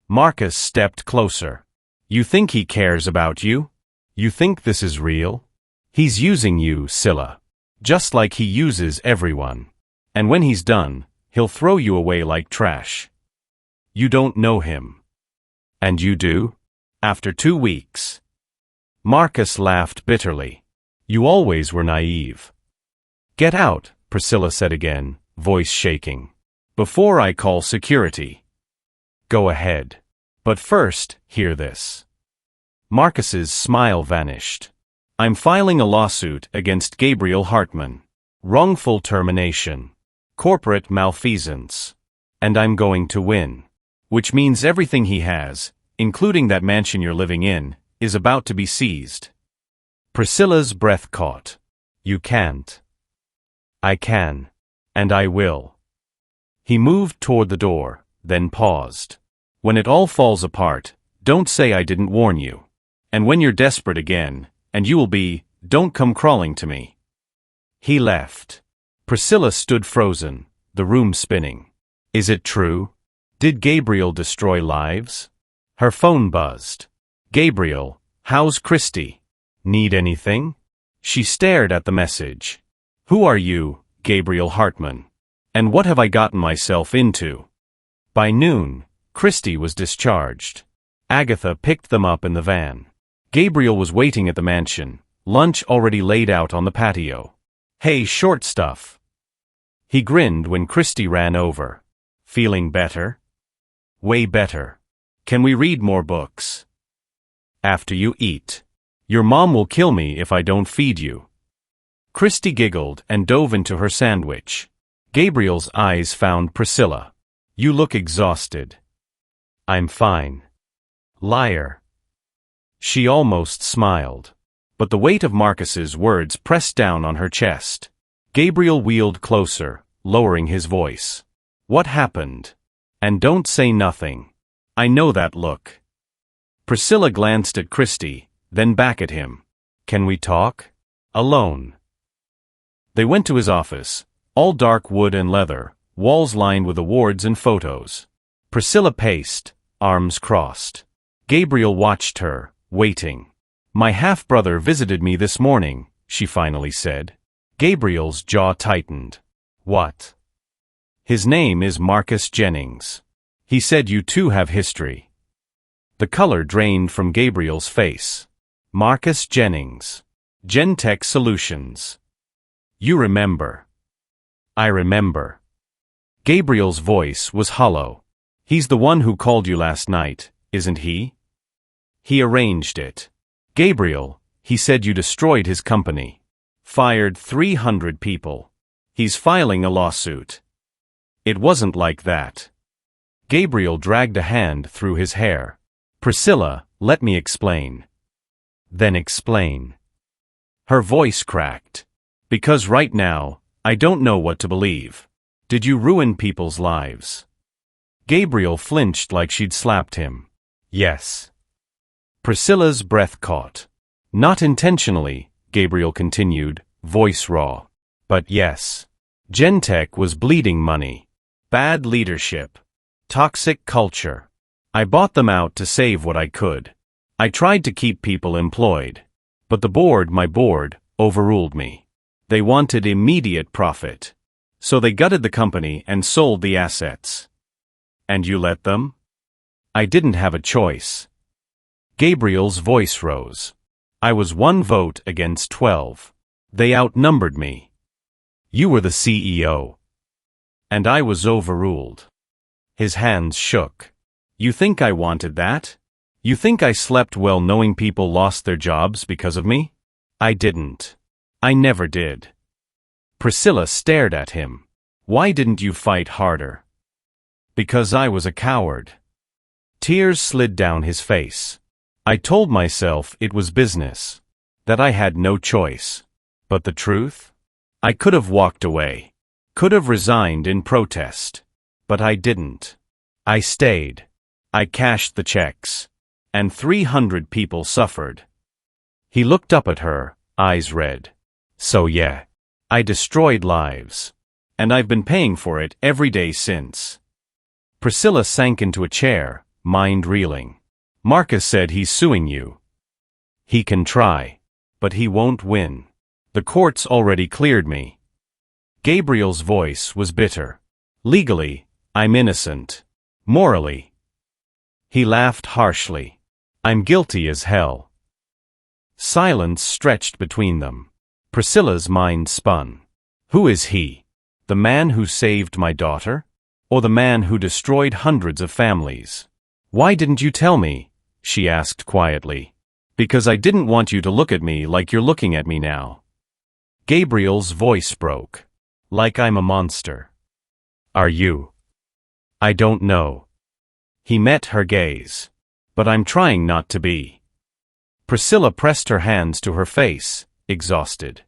S1: Marcus stepped closer. You think he cares about you? You think this is real? He's using you, Scylla. Just like he uses everyone. And when he's done, he'll throw you away like trash. You don't know him. And you do? After 2 weeks. Marcus laughed bitterly. You always were naive. Get out, Priscilla said again, voice shaking. Before I call security. Go ahead. But first, hear this. Marcus's smile vanished. I'm filing a lawsuit against Gabriel Hartman. Wrongful termination. Corporate malfeasance. And I'm going to win. Which means everything he has, including that mansion you're living in, is about to be seized. Priscilla's breath caught. You can't. I can. And I will. He moved toward the door, then paused. When it all falls apart, don't say I didn't warn you. And when you're desperate again, and you will be, don't come crawling to me. He left. Priscilla stood frozen, the room spinning. Is it true? Did Gabriel destroy lives? Her phone buzzed. Gabriel, how's Christy? Need anything? She stared at the message. Who are you, Gabriel Hartman? And what have I gotten myself into? By noon, Christy was discharged. Agatha picked them up in the van. Gabriel was waiting at the mansion, lunch already laid out on the patio. Hey, short stuff. He grinned when Christy ran over. Feeling better? Way better. Can we read more books? After you eat. Your mom will kill me if I don't feed you. Christy giggled and dove into her sandwich. Gabriel's eyes found Priscilla. You look exhausted. I'm fine. Liar. She almost smiled. But the weight of Marcus's words pressed down on her chest. Gabriel wheeled closer, lowering his voice. What happened? And don't say nothing. I know that look. Priscilla glanced at Christy, then back at him. Can we talk? Alone. They went to his office, all dark wood and leather, walls lined with awards and photos. Priscilla paced, arms crossed. Gabriel watched her, waiting. My half-brother visited me this morning, she finally said. Gabriel's jaw tightened. What? His name is Marcus Jennings. He said you two have history. The color drained from Gabriel's face. Marcus Jennings. Gentech Solutions. You remember. I remember. Gabriel's voice was hollow. He's the one who called you last night, isn't he? He arranged it. Gabriel, he said you destroyed his company. Fired 300 people. He's filing a lawsuit. It wasn't like that. Gabriel dragged a hand through his hair. Priscilla, let me explain. Then explain. Her voice cracked. Because right now, I don't know what to believe. Did you ruin people's lives? Gabriel flinched like she'd slapped him. Yes. Priscilla's breath caught. Not intentionally, Gabriel continued, voice raw. But yes. Gentech was bleeding money. Bad leadership. Toxic culture. I bought them out to save what I could. I tried to keep people employed. But the board, my board, overruled me. They wanted immediate profit. So they gutted the company and sold the assets. And you let them? I didn't have a choice. Gabriel's voice rose. I was 1 vote against 12. They outnumbered me. You were the CEO. And I was overruled. His hands shook. You think I wanted that? You think I slept well knowing people lost their jobs because of me? I didn't. I never did. Priscilla stared at him. Why didn't you fight harder? Because I was a coward. Tears slid down his face. I told myself it was business. That I had no choice. But the truth? I could have walked away. Could have resigned in protest. But I didn't. I stayed. I cashed the checks. And 300 people suffered. He looked up at her, eyes red. So yeah. I destroyed lives. And I've been paying for it every day since. Priscilla sank into a chair, mind reeling. Marcus said he's suing you. He can try. But he won't win. The court's already cleared me. Gabriel's voice was bitter. Legally, I'm innocent. Morally. He laughed harshly. I'm guilty as hell. Silence stretched between them. Priscilla's mind spun. Who is he? The man who saved my daughter? Or the man who destroyed hundreds of families? Why didn't you tell me? She asked quietly. Because I didn't want you to look at me like you're looking at me now. Gabriel's voice broke. Like I'm a monster. Are you? I don't know. He met her gaze. But I'm trying not to be. Priscilla pressed her hands to her face, exhausted.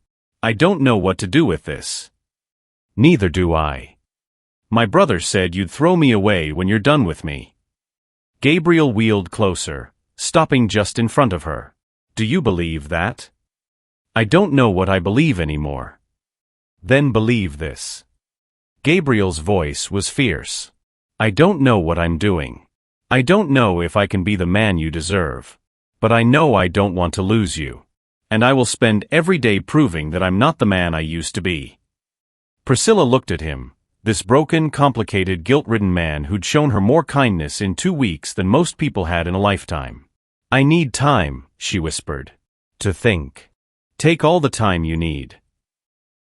S1: I don't know what to do with this. Neither do I. My brother said you'd throw me away when you're done with me. Gabriel wheeled closer, stopping just in front of her. Do you believe that? I don't know what I believe anymore. Then believe this. Gabriel's voice was fierce. I don't know what I'm doing. I don't know if I can be the man you deserve. But I know I don't want to lose you. And I will spend every day proving that I'm not the man I used to be. Priscilla looked at him, this broken, complicated, guilt-ridden man who'd shown her more kindness in 2 weeks than most people had in a lifetime. I need time, she whispered. To think. Take all the time you need.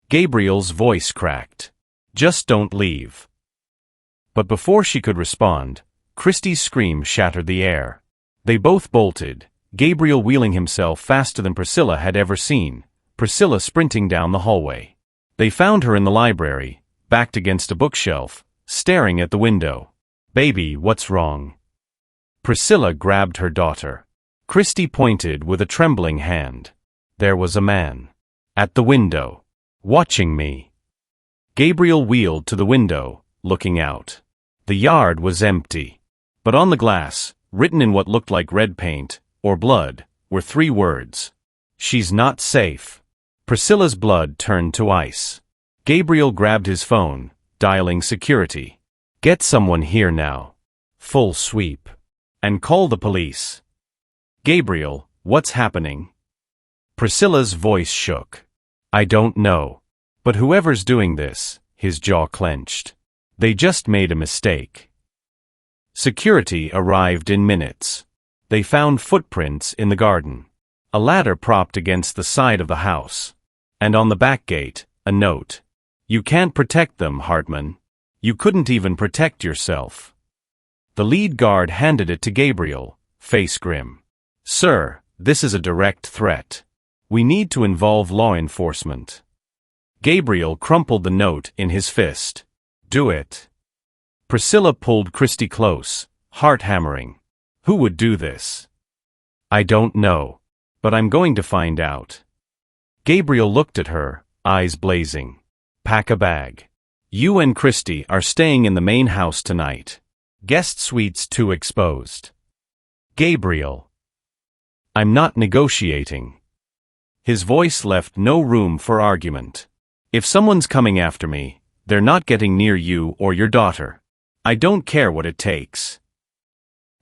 S1: Gabriel's voice cracked. Just don't leave. But before she could respond, Christie's scream shattered the air. They both bolted, Gabriel wheeling himself faster than Priscilla had ever seen, Priscilla sprinting down the hallway. They found her in the library, backed against a bookshelf, staring at the window. Baby, what's wrong? Priscilla grabbed her daughter. Christie pointed with a trembling hand. There was a man. At the window. Watching me. Gabriel wheeled to the window, looking out. The yard was empty. But on the glass, written in what looked like red paint, or blood, were 3 words. She's not safe. Priscilla's blood turned to ice. Gabriel grabbed his phone, dialing security. Get someone here now. Full sweep. And call the police. Gabriel, what's happening? Priscilla's voice shook. I don't know. But whoever's doing this, his jaw clenched. They just made a mistake. Security arrived in minutes. They found footprints in the garden. A ladder propped against the side of the house. And on the back gate, a note. You can't protect them, Hartman. You couldn't even protect yourself. The lead guard handed it to Gabriel, face grim. Sir, this is a direct threat. We need to involve law enforcement. Gabriel crumpled the note in his fist. Do it. Priscilla pulled Christy close, heart hammering. Who would do this? I don't know. But I'm going to find out. Gabriel looked at her, eyes blazing. Pack a bag. You and Christy are staying in the main house tonight. Guest suites 2 exposed. Gabriel. I'm not negotiating. His voice left no room for argument. If someone's coming after me, they're not getting near you or your daughter. I don't care what it takes.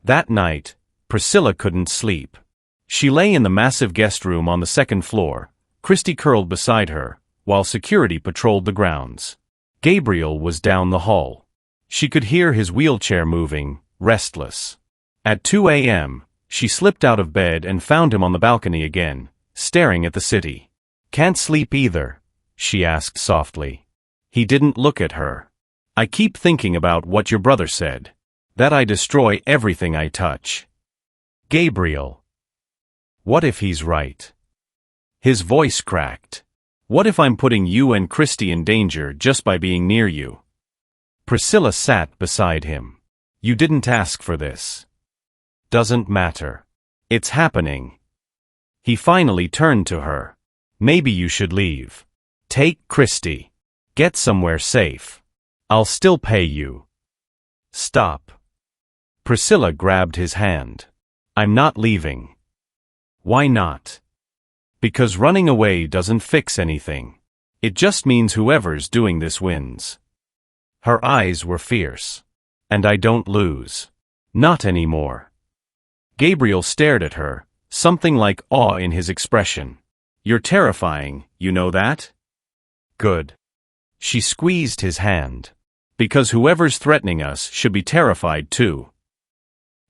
S1: That night, Priscilla couldn't sleep. She lay in the massive guest room on the 2nd floor, Christy curled beside her, while security patrolled the grounds. Gabriel was down the hall. She could hear his wheelchair moving, restless. At 2 a.m., she slipped out of bed and found him on the balcony again, staring at the city. Can't sleep either, she asked softly. He didn't look at her. I keep thinking about what your brother said. That I destroy everything I touch. Gabriel. What if he's right? His voice cracked. What if I'm putting you and Christy in danger just by being near you? Priscilla sat beside him. You didn't ask for this. Doesn't matter. It's happening. He finally turned to her. Maybe you should leave. Take Christy. Get somewhere safe. I'll still pay you. Stop. Priscilla grabbed his hand. I'm not leaving. Why not? Because running away doesn't fix anything. It just means whoever's doing this wins. Her eyes were fierce. And I don't lose. Not anymore. Gabriel stared at her, something like awe in his expression. You're terrifying, you know that? Good. She squeezed his hand. Because whoever's threatening us should be terrified too.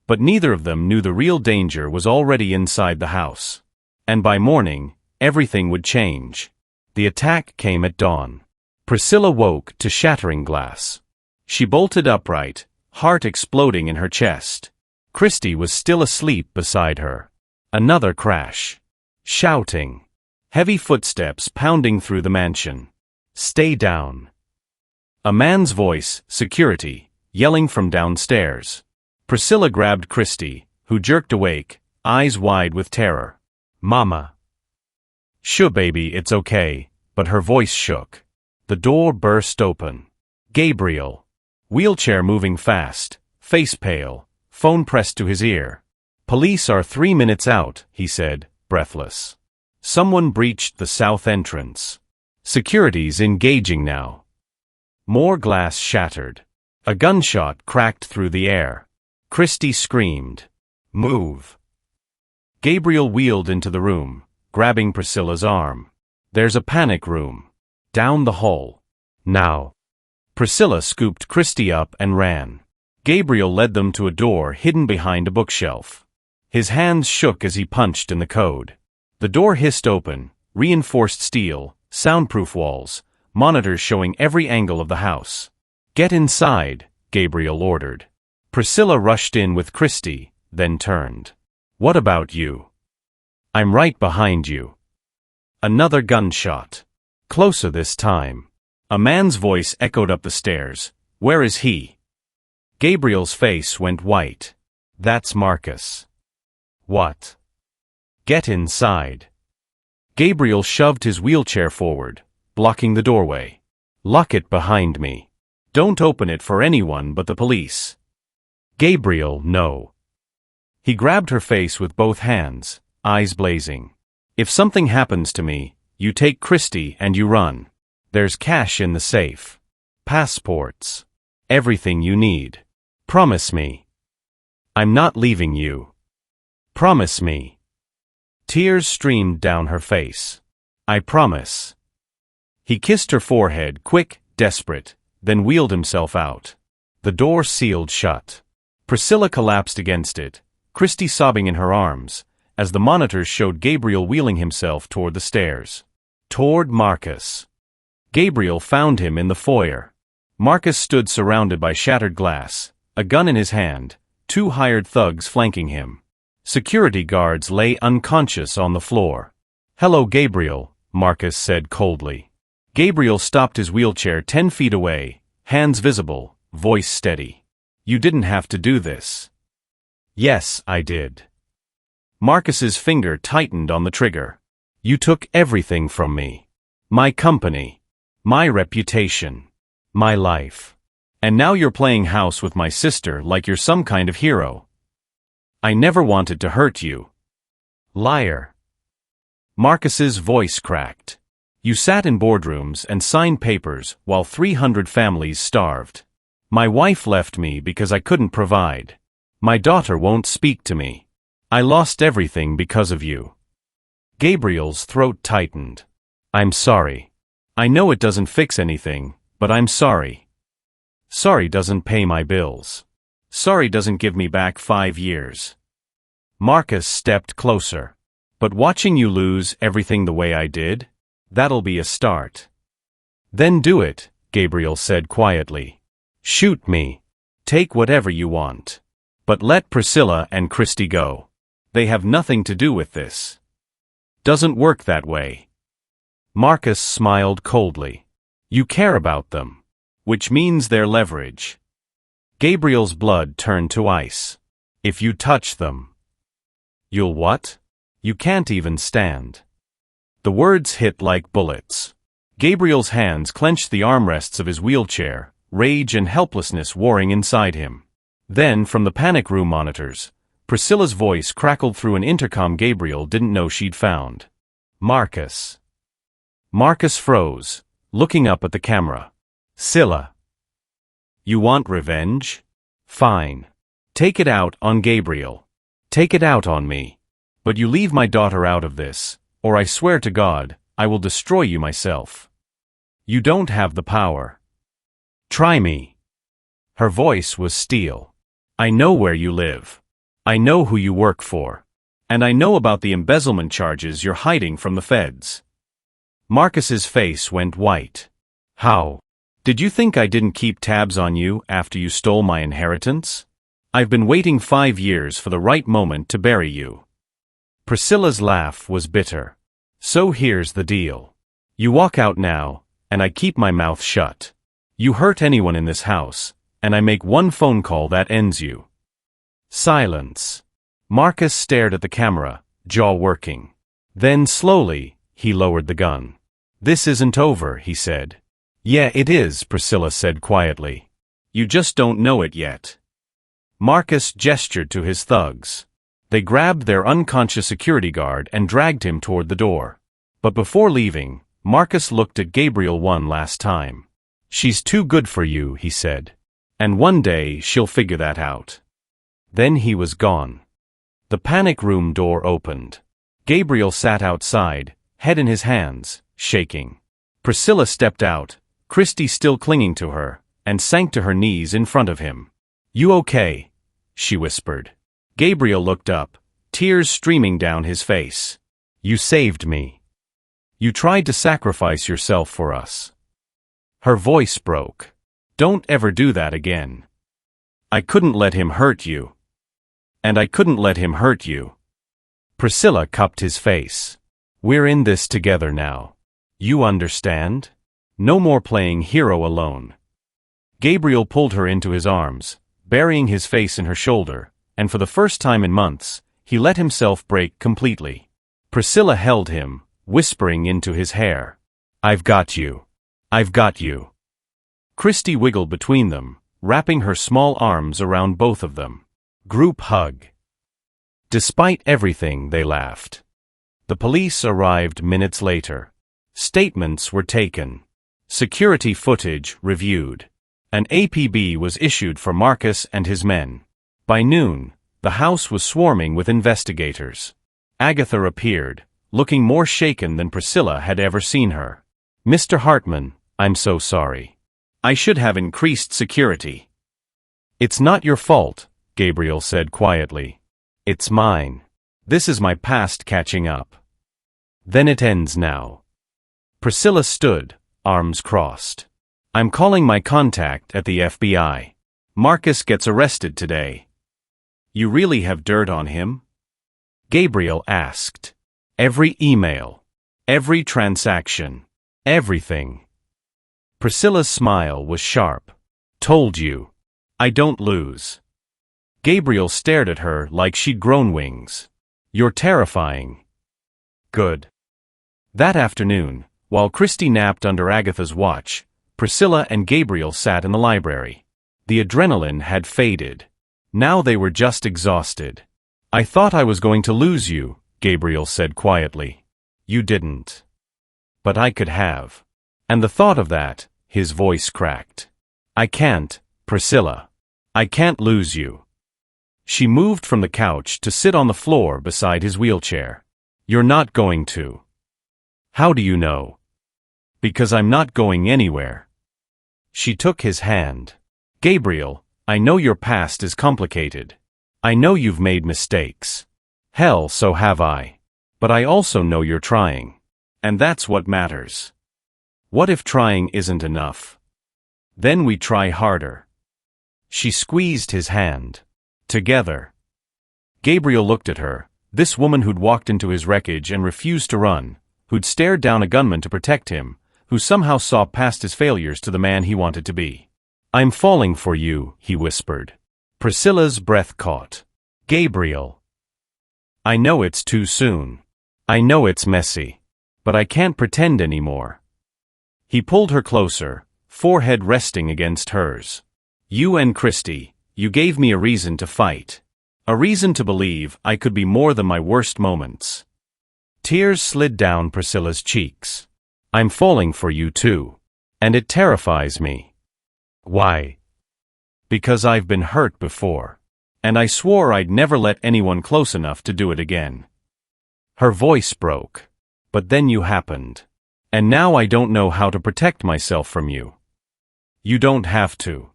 S1: But neither of them knew the real danger was already inside the house. And by morning, everything would change. The attack came at dawn. Priscilla woke to shattering glass. She bolted upright, heart exploding in her chest. Christy was still asleep beside her. Another crash. Shouting. Heavy footsteps pounding through the mansion. Stay down. A man's voice, security, yelling from downstairs. Priscilla grabbed Christy, who jerked awake, eyes wide with terror. Mama. Shoo baby, it's okay, but her voice shook. The door burst open. Gabriel. Wheelchair moving fast, face pale, phone pressed to his ear. Police are 3 minutes out, he said, breathless. Someone breached the south entrance. Security's engaging now. More glass shattered. A gunshot cracked through the air. Christy screamed. Move. Gabriel wheeled into the room, grabbing Priscilla's arm. There's a panic room. Down the hall. Now. Priscilla scooped Christy up and ran. Gabriel led them to a door hidden behind a bookshelf. His hands shook as he punched in the code. The door hissed open, reinforced steel, soundproof walls, monitors showing every angle of the house. Get inside, Gabriel ordered. Priscilla rushed in with Christy, then turned. What about you? I'm right behind you. Another gunshot. Closer this time. A man's voice echoed up the stairs. Where is he? Gabriel's face went white. That's Marcus. What? Get inside. Gabriel shoved his wheelchair forward, blocking the doorway. Lock it behind me. Don't open it for anyone but the police. Gabriel, no. He grabbed her face with both hands, eyes blazing. If something happens to me, you take Christy and you run. There's cash in the safe. Passports. Everything you need. Promise me. I'm not leaving you. Promise me. Tears streamed down her face. I promise. He kissed her forehead, quick, desperate, then wheeled himself out. The door sealed shut. Priscilla collapsed against it, Christy sobbing in her arms, as the monitors showed Gabriel wheeling himself toward the stairs. Toward Marcus. Gabriel found him in the foyer. Marcus stood surrounded by shattered glass, a gun in his hand, 2 hired thugs flanking him. Security guards lay unconscious on the floor. Hello, Gabriel, Marcus said coldly. Gabriel stopped his wheelchair 10 feet away, hands visible, voice steady. You didn't have to do this. Yes, I did. Marcus's finger tightened on the trigger. You took everything from me. My company. My reputation. My life. And now you're playing house with my sister like you're some kind of hero. I never wanted to hurt you. Liar. Marcus's voice cracked. You sat in boardrooms and signed papers while 300 families starved. My wife left me because I couldn't provide. My daughter won't speak to me. I lost everything because of you. Gabriel's throat tightened. I'm sorry. I know it doesn't fix anything, but I'm sorry. Sorry doesn't pay my bills. Sorry doesn't give me back 5 years. Marcus stepped closer. But watching you lose everything the way I did? That'll be a start. Then do it, Gabriel said quietly. Shoot me. Take whatever you want. But let Priscilla and Christy go. They have nothing to do with this. Doesn't work that way. Marcus smiled coldly. You care about them. Which means they're leverage. Gabriel's blood turned to ice. If you touch them. You'll what? You can't even stand. The words hit like bullets. Gabriel's hands clenched the armrests of his wheelchair, rage and helplessness warring inside him. Then, from the panic room monitors, Priscilla's voice crackled through an intercom Gabriel didn't know she'd found. Marcus. Marcus froze, looking up at the camera. Scylla. You want revenge? Fine. Take it out on Gabriel. Take it out on me. But you leave my daughter out of this, or I swear to God, I will destroy you myself. You don't have the power. Try me. Her voice was steel. I know where you live. I know who you work for. And I know about the embezzlement charges you're hiding from the feds. Marcus's face went white. How? Did you think I didn't keep tabs on you after you stole my inheritance? I've been waiting 5 years for the right moment to bury you. Priscilla's laugh was bitter. So here's the deal. You walk out now, and I keep my mouth shut. You hurt anyone in this house, and I make one phone call that ends you. Silence. Marcus stared at the camera, jaw working. Then slowly, he lowered the gun. This isn't over, he said. Yeah, it is, Priscilla said quietly. You just don't know it yet. Marcus gestured to his thugs. They grabbed their unconscious security guard and dragged him toward the door. But before leaving, Marcus looked at Gabriel one last time. She's too good for you, he said. And one day she'll figure that out. Then he was gone. The panic room door opened. Gabriel sat outside, head in his hands, shaking. Priscilla stepped out, Christy still clinging to her, and sank to her knees in front of him. You okay? She whispered. Gabriel looked up, tears streaming down his face. You saved me. You tried to sacrifice yourself for us. Her voice broke. Don't ever do that again. I couldn't let him hurt you. And I couldn't let him hurt you. Priscilla cupped his face. We're in this together now. You understand? No more playing hero alone. Gabriel pulled her into his arms, burying his face in her shoulder, and for the first time in months, he let himself break completely. Priscilla held him, whispering into his hair. I've got you. I've got you. Christy wiggled between them, wrapping her small arms around both of them. Group hug. Despite everything, they laughed. The police arrived minutes later. Statements were taken. Security footage reviewed. An APB was issued for Marcus and his men. By noon, the house was swarming with investigators. Agatha appeared, looking more shaken than Priscilla had ever seen her. Mr. Hartman, I'm so sorry. I should have increased security. It's not your fault, Gabriel said quietly. It's mine. This is my past catching up. Then it ends now. Priscilla stood, arms crossed. I'm calling my contact at the FBI. Marcus gets arrested today. You really have dirt on him? Gabriel asked. Every email. Every transaction. Everything. Priscilla's smile was sharp. Told you. I don't lose. Gabriel stared at her like she'd grown wings. You're terrifying. Good. That afternoon, while Christy napped under Agatha's watch, Priscilla and Gabriel sat in the library. The adrenaline had faded. Now they were just exhausted. I thought I was going to lose you, Gabriel said quietly. You didn't. But I could have. And the thought of that, his voice cracked. I can't, Priscilla. I can't lose you. She moved from the couch to sit on the floor beside his wheelchair. You're not going to. How do you know? Because I'm not going anywhere. She took his hand. Gabriel, I know your past is complicated. I know you've made mistakes. Hell, so have I. But I also know you're trying. And that's what matters. What if trying isn't enough? Then we try harder. She squeezed his hand. Together. Gabriel looked at her, this woman who'd walked into his wreckage and refused to run, who'd stared down a gunman to protect him, who somehow saw past his failures to the man he wanted to be. I'm falling for you, he whispered. Priscilla's breath caught. Gabriel. I know it's too soon. I know it's messy. But I can't pretend anymore. He pulled her closer, forehead resting against hers. You and Christy, you gave me a reason to fight. A reason to believe I could be more than my worst moments. Tears slid down Priscilla's cheeks. I'm falling for you too. And it terrifies me. Why? Because I've been hurt before. And I swore I'd never let anyone close enough to do it again. Her voice broke. But then you happened. And now I don't know how to protect myself from you. You don't have to.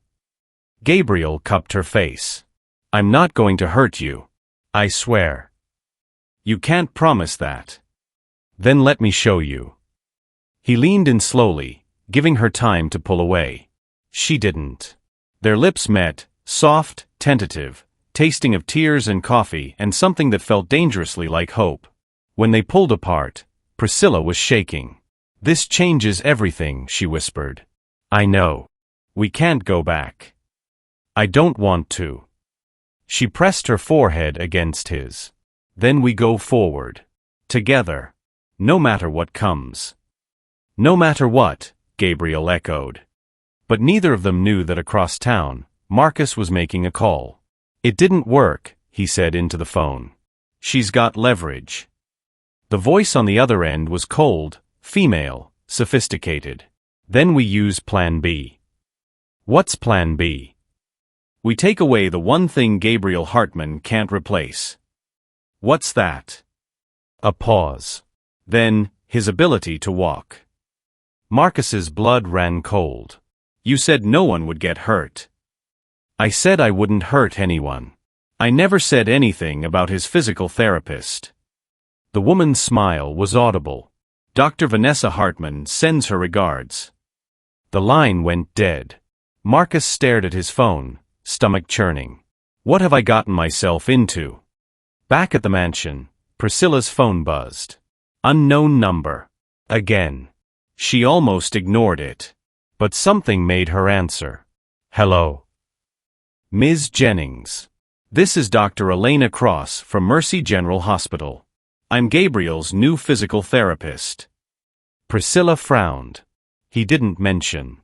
S1: Gabriel cupped her face. I'm not going to hurt you. I swear. You can't promise that. Then let me show you. He leaned in slowly, giving her time to pull away. She didn't. Their lips met, soft, tentative, tasting of tears and coffee and something that felt dangerously like hope. When they pulled apart, Priscilla was shaking. This changes everything, she whispered. I know. We can't go back. I don't want to. She pressed her forehead against his. Then we go forward. Together. No matter what comes. No matter what, Gabriel echoed. But neither of them knew that across town, Marcus was making a call. It didn't work, he said into the phone. She's got leverage. The voice on the other end was cold, female, sophisticated. Then we use Plan B. What's Plan B? We take away the one thing Gabriel Hartman can't replace. What's that? A pause. Then, his ability to walk. Marcus's blood ran cold. You said no one would get hurt. I said I wouldn't hurt anyone. I never said anything about his physical therapist. The woman's smile was audible. Dr. Vanessa Hartman sends her regards. The line went dead. Marcus stared at his phone, stomach churning. What have I gotten myself into? Back at the mansion, Priscilla's phone buzzed. Unknown number. Again. She almost ignored it. But something made her answer. Hello. Ms. Jennings. This is Dr. Elena Cross from Mercy General Hospital. I'm Gabriel's new physical therapist. Priscilla frowned. He didn't mention.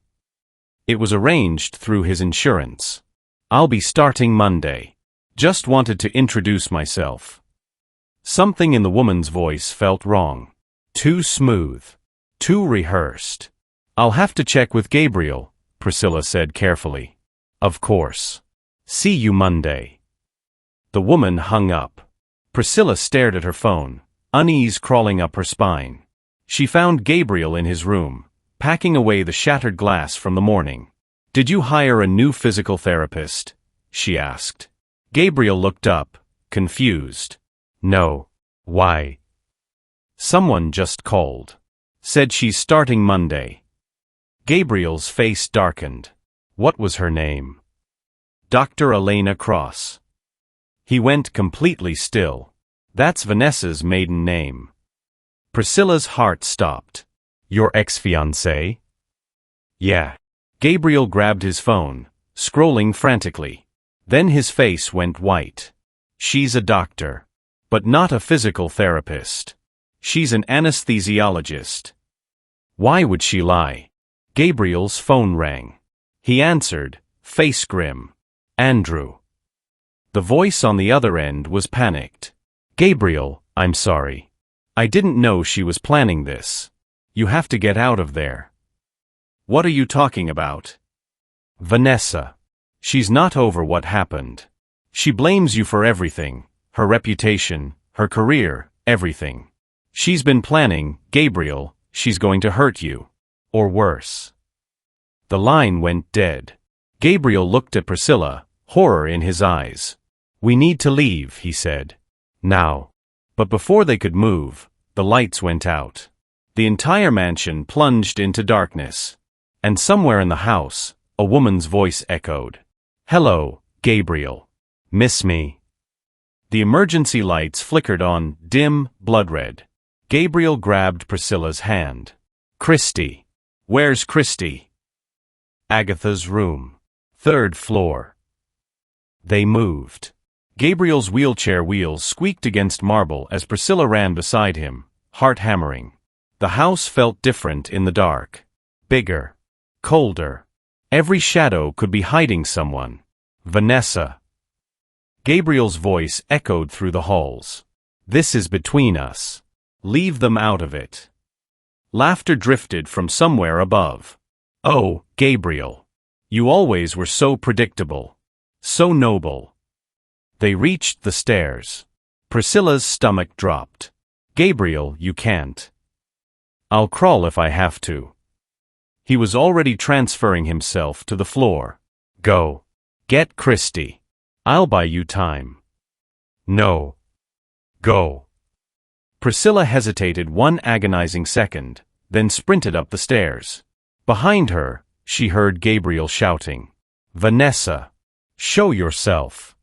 S1: It was arranged through his insurance. I'll be starting Monday. Just wanted to introduce myself. Something in the woman's voice felt wrong. Too smooth. Too rehearsed. I'll have to check with Gabriel, Priscilla said carefully. Of course. See you Monday. The woman hung up. Priscilla stared at her phone, unease crawling up her spine. She found Gabriel in his room, packing away the shattered glass from the morning. Did you hire a new physical therapist? She asked. Gabriel looked up, confused. No. Why? Someone just called. Said she's starting Monday. Gabriel's face darkened. What was her name? Dr. Elena Cross. He went completely still. That's Vanessa's maiden name. Priscilla's heart stopped. Your ex-fiancé? Yeah. Gabriel grabbed his phone, scrolling frantically. Then his face went white. She's a doctor. But not a physical therapist. She's an anesthesiologist. Why would she lie? Gabriel's phone rang. He answered, face grim. Andrew. The voice on the other end was panicked. Gabriel, I'm sorry. I didn't know she was planning this. You have to get out of there. What are you talking about? Vanessa. She's not over what happened. She blames you for everything, her reputation, her career, everything. She's been planning, Gabriel, she's going to hurt you. Or worse. The line went dead. Gabriel looked at Priscilla, horror in his eyes. We need to leave, he said. Now. But before they could move, the lights went out. The entire mansion plunged into darkness. And somewhere in the house, a woman's voice echoed. Hello, Gabriel. Miss me? The emergency lights flickered on, dim, blood-red. Gabriel grabbed Priscilla's hand. Christy. Where's Christy? Agatha's room. 3rd floor. They moved. Gabriel's wheelchair wheels squeaked against marble as Priscilla ran beside him, heart hammering. The house felt different in the dark. Bigger. Colder. Every shadow could be hiding someone. Vanessa. Gabriel's voice echoed through the halls. This is between us. Leave them out of it. Laughter drifted from somewhere above. Oh, Gabriel. You always were so predictable. So noble. They reached the stairs. Priscilla's stomach dropped. Gabriel, you can't. I'll crawl if I have to. He was already transferring himself to the floor. Go. Get Christy. I'll buy you time. No. Go. Priscilla hesitated one agonizing second, then sprinted up the stairs. Behind her, she heard Gabriel shouting. Vanessa. Show yourself.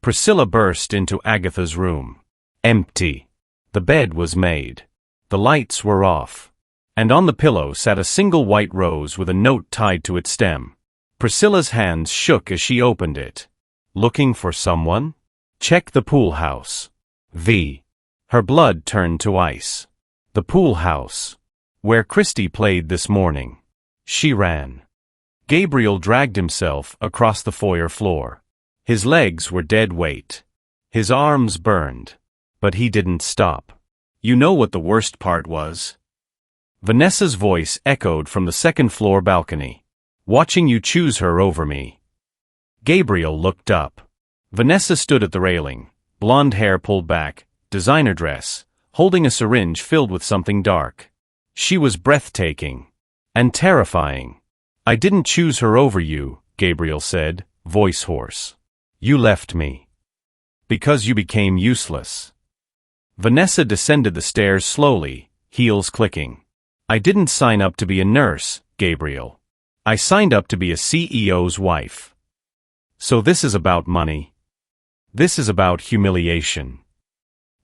S1: Priscilla burst into Agatha's room. Empty. The bed was made. The lights were off. And on the pillow sat a single white rose with a note tied to its stem. Priscilla's hands shook as she opened it. Looking for someone? Check the pool house. V. Her blood turned to ice. The pool house. Where Christy played this morning. She ran. Gabriel dragged himself across the foyer floor. His legs were dead weight. His arms burned. But he didn't stop. You know what the worst part was? Vanessa's voice echoed from the 2nd floor balcony. Watching you choose her over me. Gabriel looked up. Vanessa stood at the railing, blonde hair pulled back, designer dress, holding a syringe filled with something dark. She was breathtaking. And terrifying. I didn't choose her over you, Gabriel said, voice hoarse. You left me. Because you became useless. Vanessa descended the stairs slowly, heels clicking. I didn't sign up to be a nurse, Gabriel. I signed up to be a CEO's wife. So this is about money. This is about humiliation.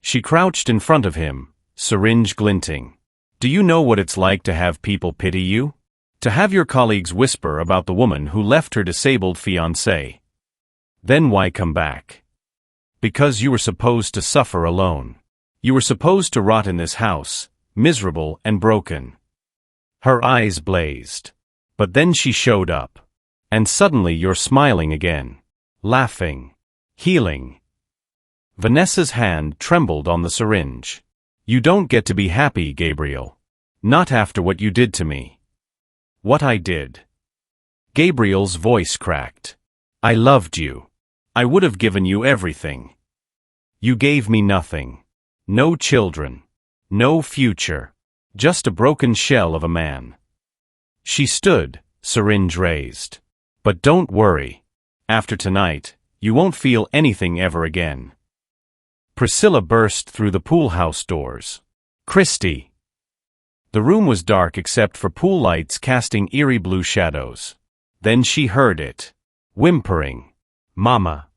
S1: She crouched in front of him, syringe glinting. Do you know what it's like to have people pity you? To have your colleagues whisper about the woman who left her disabled fiancé? Then why come back? Because you were supposed to suffer alone. You were supposed to rot in this house, miserable and broken. Her eyes blazed. But then she showed up. And suddenly you're smiling again. Laughing. Healing. Vanessa's hand trembled on the syringe. You don't get to be happy, Gabriel. Not after what you did to me. What I did. Gabriel's voice cracked. I loved you. I would have given you everything. You gave me nothing. No children. No future. Just a broken shell of a man. She stood, syringe raised. But don't worry. After tonight, you won't feel anything ever again. Priscilla burst through the pool house doors. Christy. The room was dark except for pool lights casting eerie blue shadows. Then she heard it. Whimpering. Mama.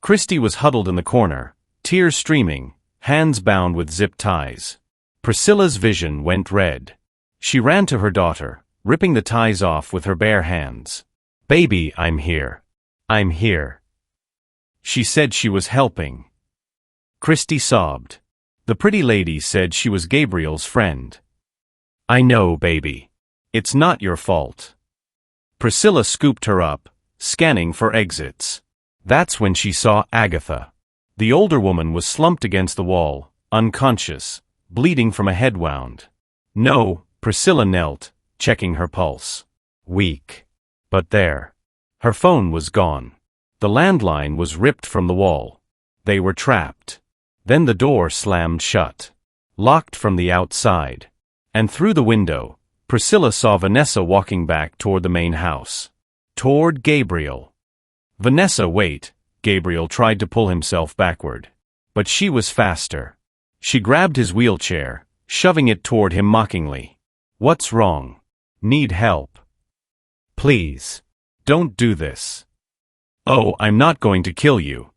S1: Christy was huddled in the corner, tears streaming, hands bound with zip ties. Priscilla's vision went red. She ran to her daughter, ripping the ties off with her bare hands. "Baby, I'm here. I'm here." She said she was helping. Christy sobbed. The pretty lady said she was Gabriel's friend. "I know, baby. It's not your fault." Priscilla scooped her up, scanning for exits. That's when she saw Agatha. The older woman was slumped against the wall, unconscious, bleeding from a head wound. "No," Priscilla knelt, checking her pulse. Weak. But there. Her phone was gone. The landline was ripped from the wall. They were trapped. Then the door slammed shut. Locked from the outside. And through the window, Priscilla saw Vanessa walking back toward the main house. Toward Gabriel. "Vanessa, wait." Gabriel tried to pull himself backward. But she was faster. She grabbed his wheelchair, shoving it toward him mockingly. "What's wrong? Need help? Please. Don't do this." "Oh, I'm not going to kill you."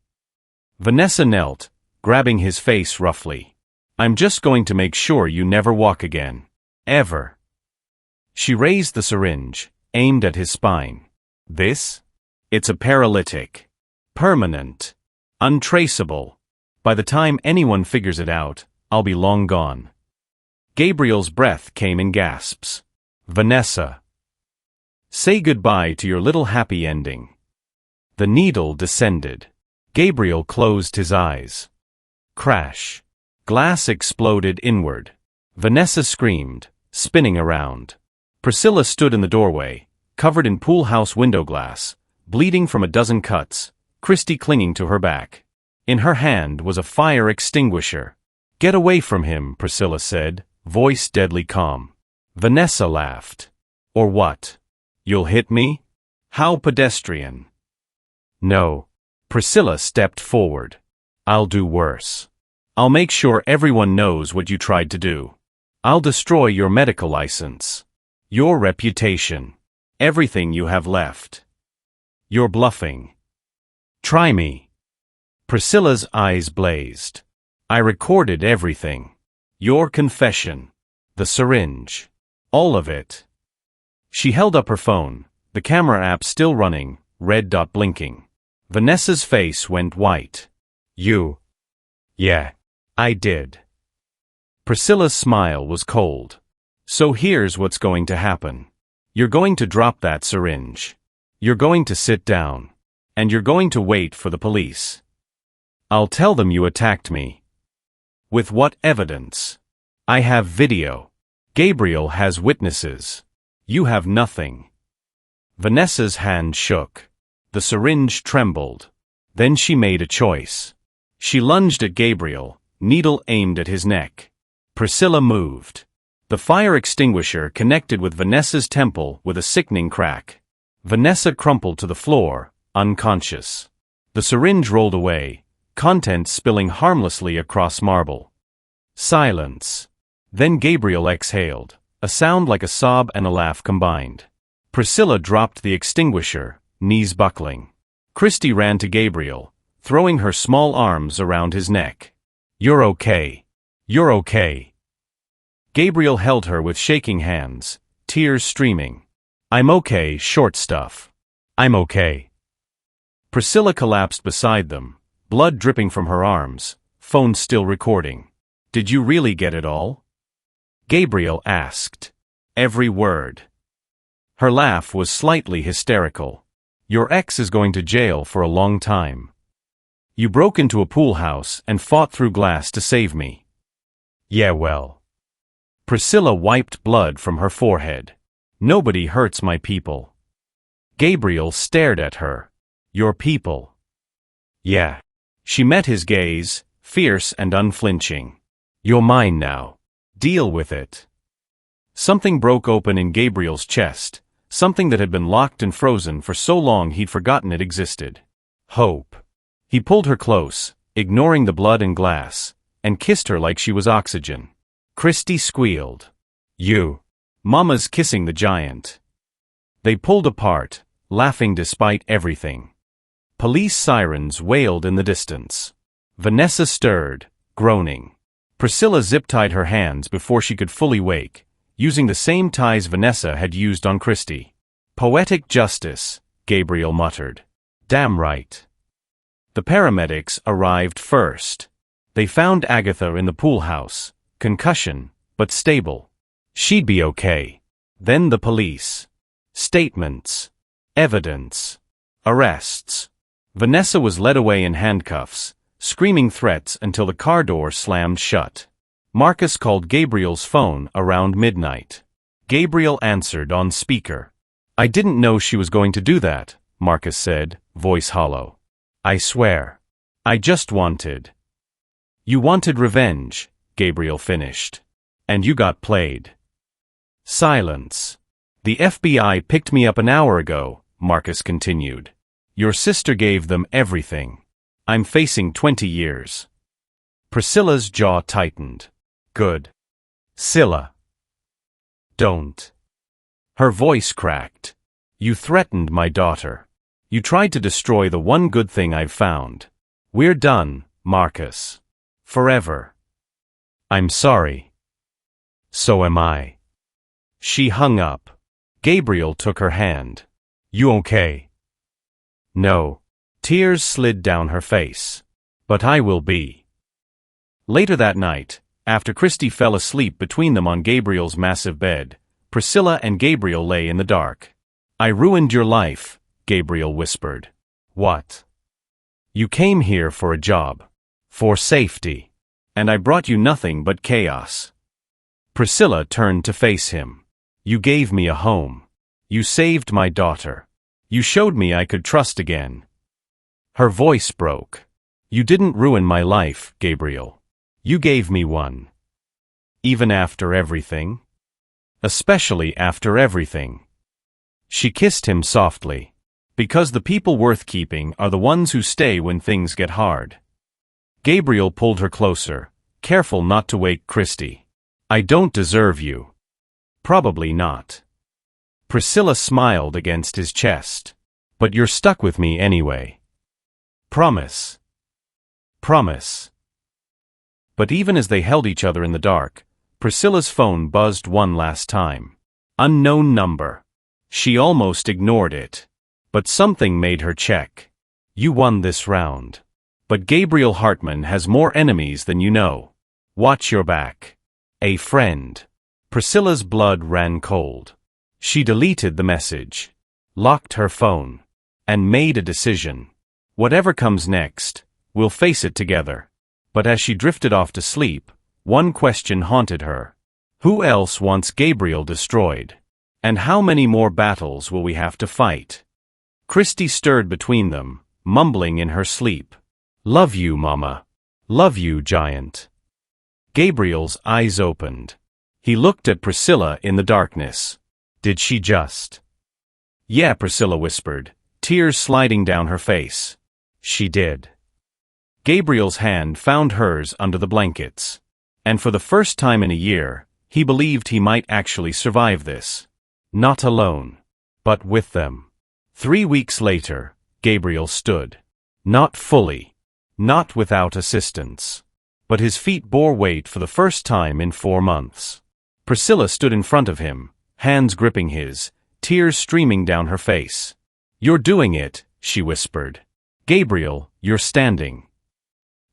S1: Vanessa knelt, grabbing his face roughly. "I'm just going to make sure you never walk again. Ever." She raised the syringe, aimed at his spine. "This? It's a paralytic. Permanent. Untraceable. By the time anyone figures it out, I'll be long gone." Gabriel's breath came in gasps. "Vanessa. Say goodbye to your little happy ending." The needle descended. Gabriel closed his eyes. Crash. Glass exploded inward. Vanessa screamed, spinning around. Priscilla stood in the doorway, covered in pool house window glass, bleeding from a dozen cuts, Christy clinging to her back. In her hand was a fire extinguisher. "Get away from him," Priscilla said, voice deadly calm. Vanessa laughed. "Or what? You'll hit me? How pedestrian." "No." Priscilla stepped forward. "I'll do worse. I'll make sure everyone knows what you tried to do. I'll destroy your medical license. Your reputation. Everything you have left. You're bluffing. Try me." Priscilla's eyes blazed. "I recorded everything. Your confession. The syringe. All of it." She held up her phone, the camera app still running, red dot blinking. Vanessa's face went white. "You?" "Yeah, I did." Priscilla's smile was cold. "So here's what's going to happen. You're going to drop that syringe. You're going to sit down. And you're going to wait for the police. I'll tell them you attacked me." "With what evidence?" "I have video. Gabriel has witnesses. You have nothing." Vanessa's hand shook. The syringe trembled. Then she made a choice. She lunged at Gabriel, needle aimed at his neck. Priscilla moved. The fire extinguisher connected with Vanessa's temple with a sickening crack. Vanessa crumpled to the floor, unconscious. The syringe rolled away, contents spilling harmlessly across marble. Silence. Then Gabriel exhaled, a sound like a sob and a laugh combined. Priscilla dropped the extinguisher, knees buckling. Christy ran to Gabriel, throwing her small arms around his neck. "You're okay. You're okay." Gabriel held her with shaking hands, tears streaming. "I'm okay, short stuff. I'm okay." Priscilla collapsed beside them, blood dripping from her arms, phone still recording. "Did you really get it all?" Gabriel asked. "Every word." Her laugh was slightly hysterical. "Your ex is going to jail for a long time. You broke into a pool house and fought through glass to save me." "Yeah, well." Priscilla wiped blood from her forehead. "Nobody hurts my people." Gabriel stared at her. "Your people?" "Yeah." She met his gaze, fierce and unflinching. "You're mine now. Deal with it." Something broke open in Gabriel's chest, something that had been locked and frozen for so long he'd forgotten it existed. Hope. He pulled her close, ignoring the blood and glass, and kissed her like she was oxygen. Christy squealed. "You." Mama's kissing the giant. They pulled apart, laughing despite everything. Police sirens wailed in the distance. Vanessa stirred, groaning. Priscilla zip-tied her hands before she could fully wake, using the same ties Vanessa had used on Christy. Poetic justice, Gabriel muttered. Damn right. The paramedics arrived first. They found Agatha in the pool house, concussion, but stable. She'd be okay. Then the police. Statements. Evidence. Arrests. Vanessa was led away in handcuffs, screaming threats until the car door slammed shut. Marcus called Gabriel's phone around midnight. Gabriel answered on speaker. I didn't know she was going to do that, Marcus said, voice hollow. I swear. I just wanted. You wanted revenge, Gabriel finished. And you got played. Silence. The FBI picked me up an hour ago, Marcus continued. Your sister gave them everything. I'm facing 20 years. Priscilla's jaw tightened. Good. Scylla. Don't. Her voice cracked. You threatened my daughter. You tried to destroy the one good thing I've found. We're done, Marcus. Forever. I'm sorry. So am I. She hung up. Gabriel took her hand. You okay? No. Tears slid down her face. But I will be. Later that night, after Christy fell asleep between them on Gabriel's massive bed, Priscilla and Gabriel lay in the dark. I ruined your life, Gabriel whispered. What? You came here for a job. For safety. And I brought you nothing but chaos. Priscilla turned to face him. You gave me a home. You saved my daughter. You showed me I could trust again. Her voice broke. You didn't ruin my life, Gabriel. You gave me one. Even after everything? Especially after everything. She kissed him softly. Because the people worth keeping are the ones who stay when things get hard. Gabriel pulled her closer, careful not to wake Christy. I don't deserve you. Probably not. Priscilla smiled against his chest. But you're stuck with me anyway. Promise. Promise. But even as they held each other in the dark, Priscilla's phone buzzed one last time. Unknown number. She almost ignored it. But something made her check. You won this round. But Gabriel Hartman has more enemies than you know. Watch your back. A friend. Priscilla's blood ran cold. She deleted the message, locked her phone, and made a decision. Whatever comes next, we'll face it together. But as she drifted off to sleep, one question haunted her. Who else wants Gabriel destroyed? And how many more battles will we have to fight? Christy stirred between them, mumbling in her sleep. Love you, Mama. Love you, Giant. Gabriel's eyes opened. He looked at Priscilla in the darkness. Did she just? Yeah, Priscilla whispered, tears sliding down her face. She did. Gabriel's hand found hers under the blankets. And for the first time in a year, he believed he might actually survive this. Not alone. But with them. 3 weeks later, Gabriel stood. Not fully. Not without assistance. But his feet bore weight for the first time in 4 months. Priscilla stood in front of him, hands gripping his, tears streaming down her face. You're doing it, she whispered. Gabriel, you're standing.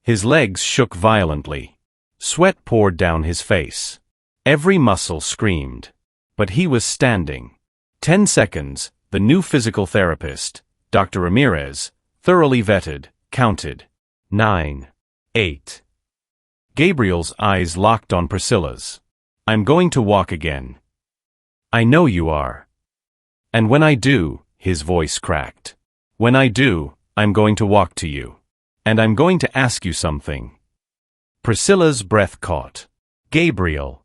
S1: His legs shook violently. Sweat poured down his face. Every muscle screamed. But he was standing. 10 seconds, the new physical therapist, Dr. Ramirez, thoroughly vetted, counted. 9. 8. Gabriel's eyes locked on Priscilla's. I'm going to walk again. I know you are. And when I do, his voice cracked. When I do, I'm going to walk to you. And I'm going to ask you something. Priscilla's breath caught. Gabriel.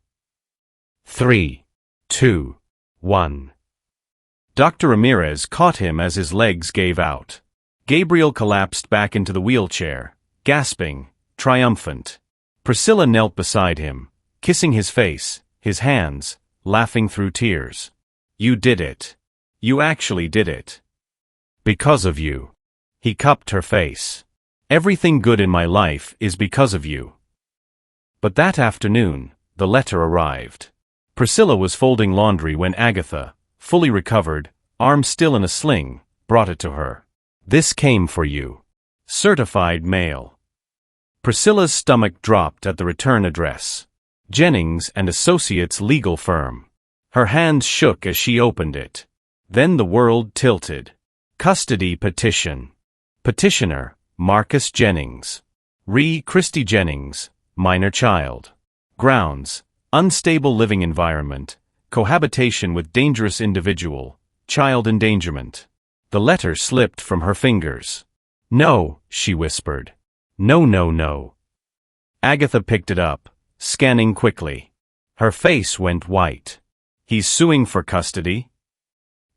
S1: 3, 2, 1. Dr. Ramirez caught him as his legs gave out. Gabriel collapsed back into the wheelchair, gasping, triumphant. Priscilla knelt beside him, kissing his face, his hands, laughing through tears. You did it. You actually did it. Because of you. He cupped her face. Everything good in my life is because of you. But that afternoon, the letter arrived. Priscilla was folding laundry when Agatha, fully recovered, arm still in a sling, brought it to her. "This came for you. Certified mail." Priscilla's stomach dropped at the return address. Jennings and Associates legal firm. Her hands shook as she opened it. Then the world tilted. Custody petition. Petitioner, Marcus Jennings. Christy Jennings, minor child. Grounds, unstable living environment, cohabitation with dangerous individual, child endangerment. The letter slipped from her fingers. "No," she whispered. "No, no, no." Agatha picked it up, scanning quickly. Her face went white. "He's suing for custody?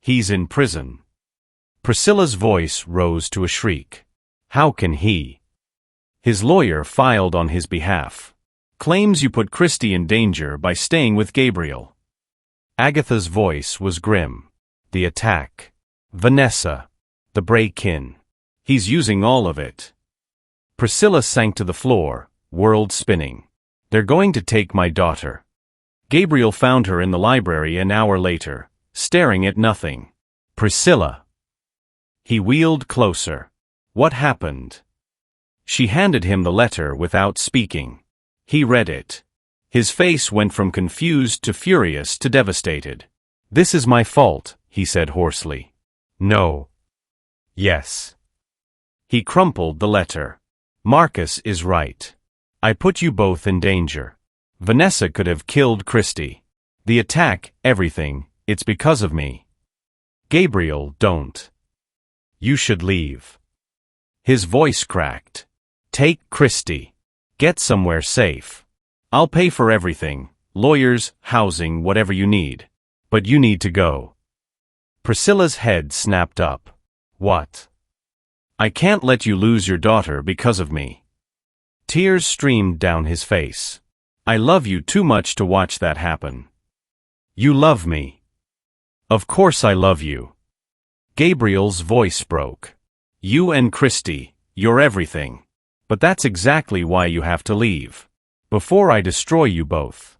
S1: He's in prison." Priscilla's voice rose to a shriek. "How can he?" His lawyer filed on his behalf. "Claims you put Christy in danger by staying with Gabriel." Agatha's voice was grim. "The attack. Vanessa. The break-in. He's using all of it." Priscilla sank to the floor, world spinning. "They're going to take my daughter." Gabriel found her in the library an hour later, staring at nothing. "Priscilla." He wheeled closer. "What happened?" She handed him the letter without speaking. He read it. His face went from confused to furious to devastated. "This is my fault," he said hoarsely. "No." "Yes." He crumpled the letter. "Marcus is right. I put you both in danger. Vanessa could have killed Christy. The attack, everything, it's because of me. Gabriel, don't. You should leave." His voice cracked. "Take Christy. Get somewhere safe. I'll pay for everything, lawyers, housing, whatever you need. But you need to go." Priscilla's head snapped up. "What?" "I can't let you lose your daughter because of me." Tears streamed down his face. "I love you too much to watch that happen." "You love me." "Of course I love you." Gabriel's voice broke. "You and Christy, you're everything. But that's exactly why you have to leave. Before I destroy you both."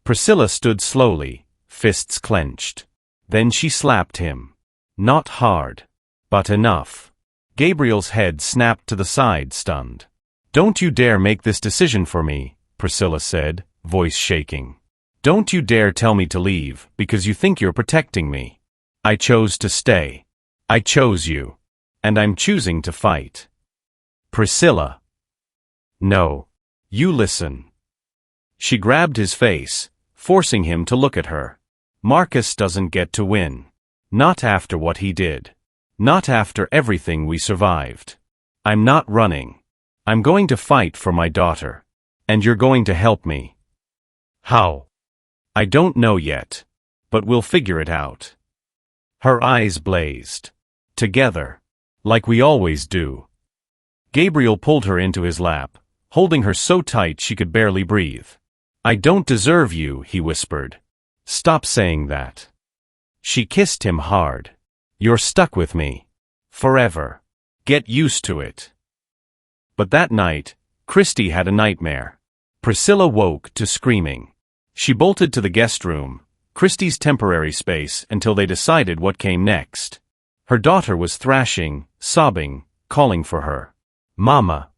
S1: Priscilla stood slowly, fists clenched. Then she slapped him. Not hard. But enough. Gabriel's head snapped to the side, stunned. "Don't you dare make this decision for me," Priscilla said, voice shaking. "Don't you dare tell me to leave, because you think you're protecting me. I chose to stay. I chose you. And I'm choosing to fight." "Priscilla." "No. You listen." She grabbed his face, forcing him to look at her. "Marcus doesn't get to win. Not after what he did. Not after everything we survived. I'm not running. I'm going to fight for my daughter. And you're going to help me." "How?" "I don't know yet. But we'll figure it out." Her eyes blazed. "Together. Like we always do." Gabriel pulled her into his lap, holding her so tight she could barely breathe. "I don't deserve you," he whispered. "Stop saying that." She kissed him hard. "You're stuck with me. Forever. Get used to it." But that night, Christy had a nightmare. Priscilla woke to screaming. She bolted to the guest room, Christy's temporary space, until they decided what came next. Her daughter was thrashing, sobbing, calling for her. "Mama.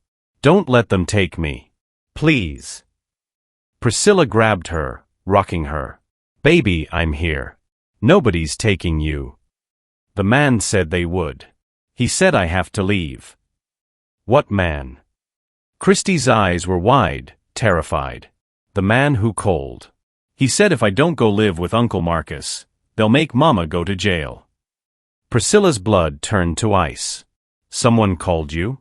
S1: Don't let them take me. Please." Priscilla grabbed her, rocking her. "Baby, I'm here. Nobody's taking you." "The man said they would. He said I have to leave." "What man?" Christy's eyes were wide, terrified. "The man who called. He said if I don't go live with Uncle Marcus, they'll make Mama go to jail." Priscilla's blood turned to ice. "Someone called you?"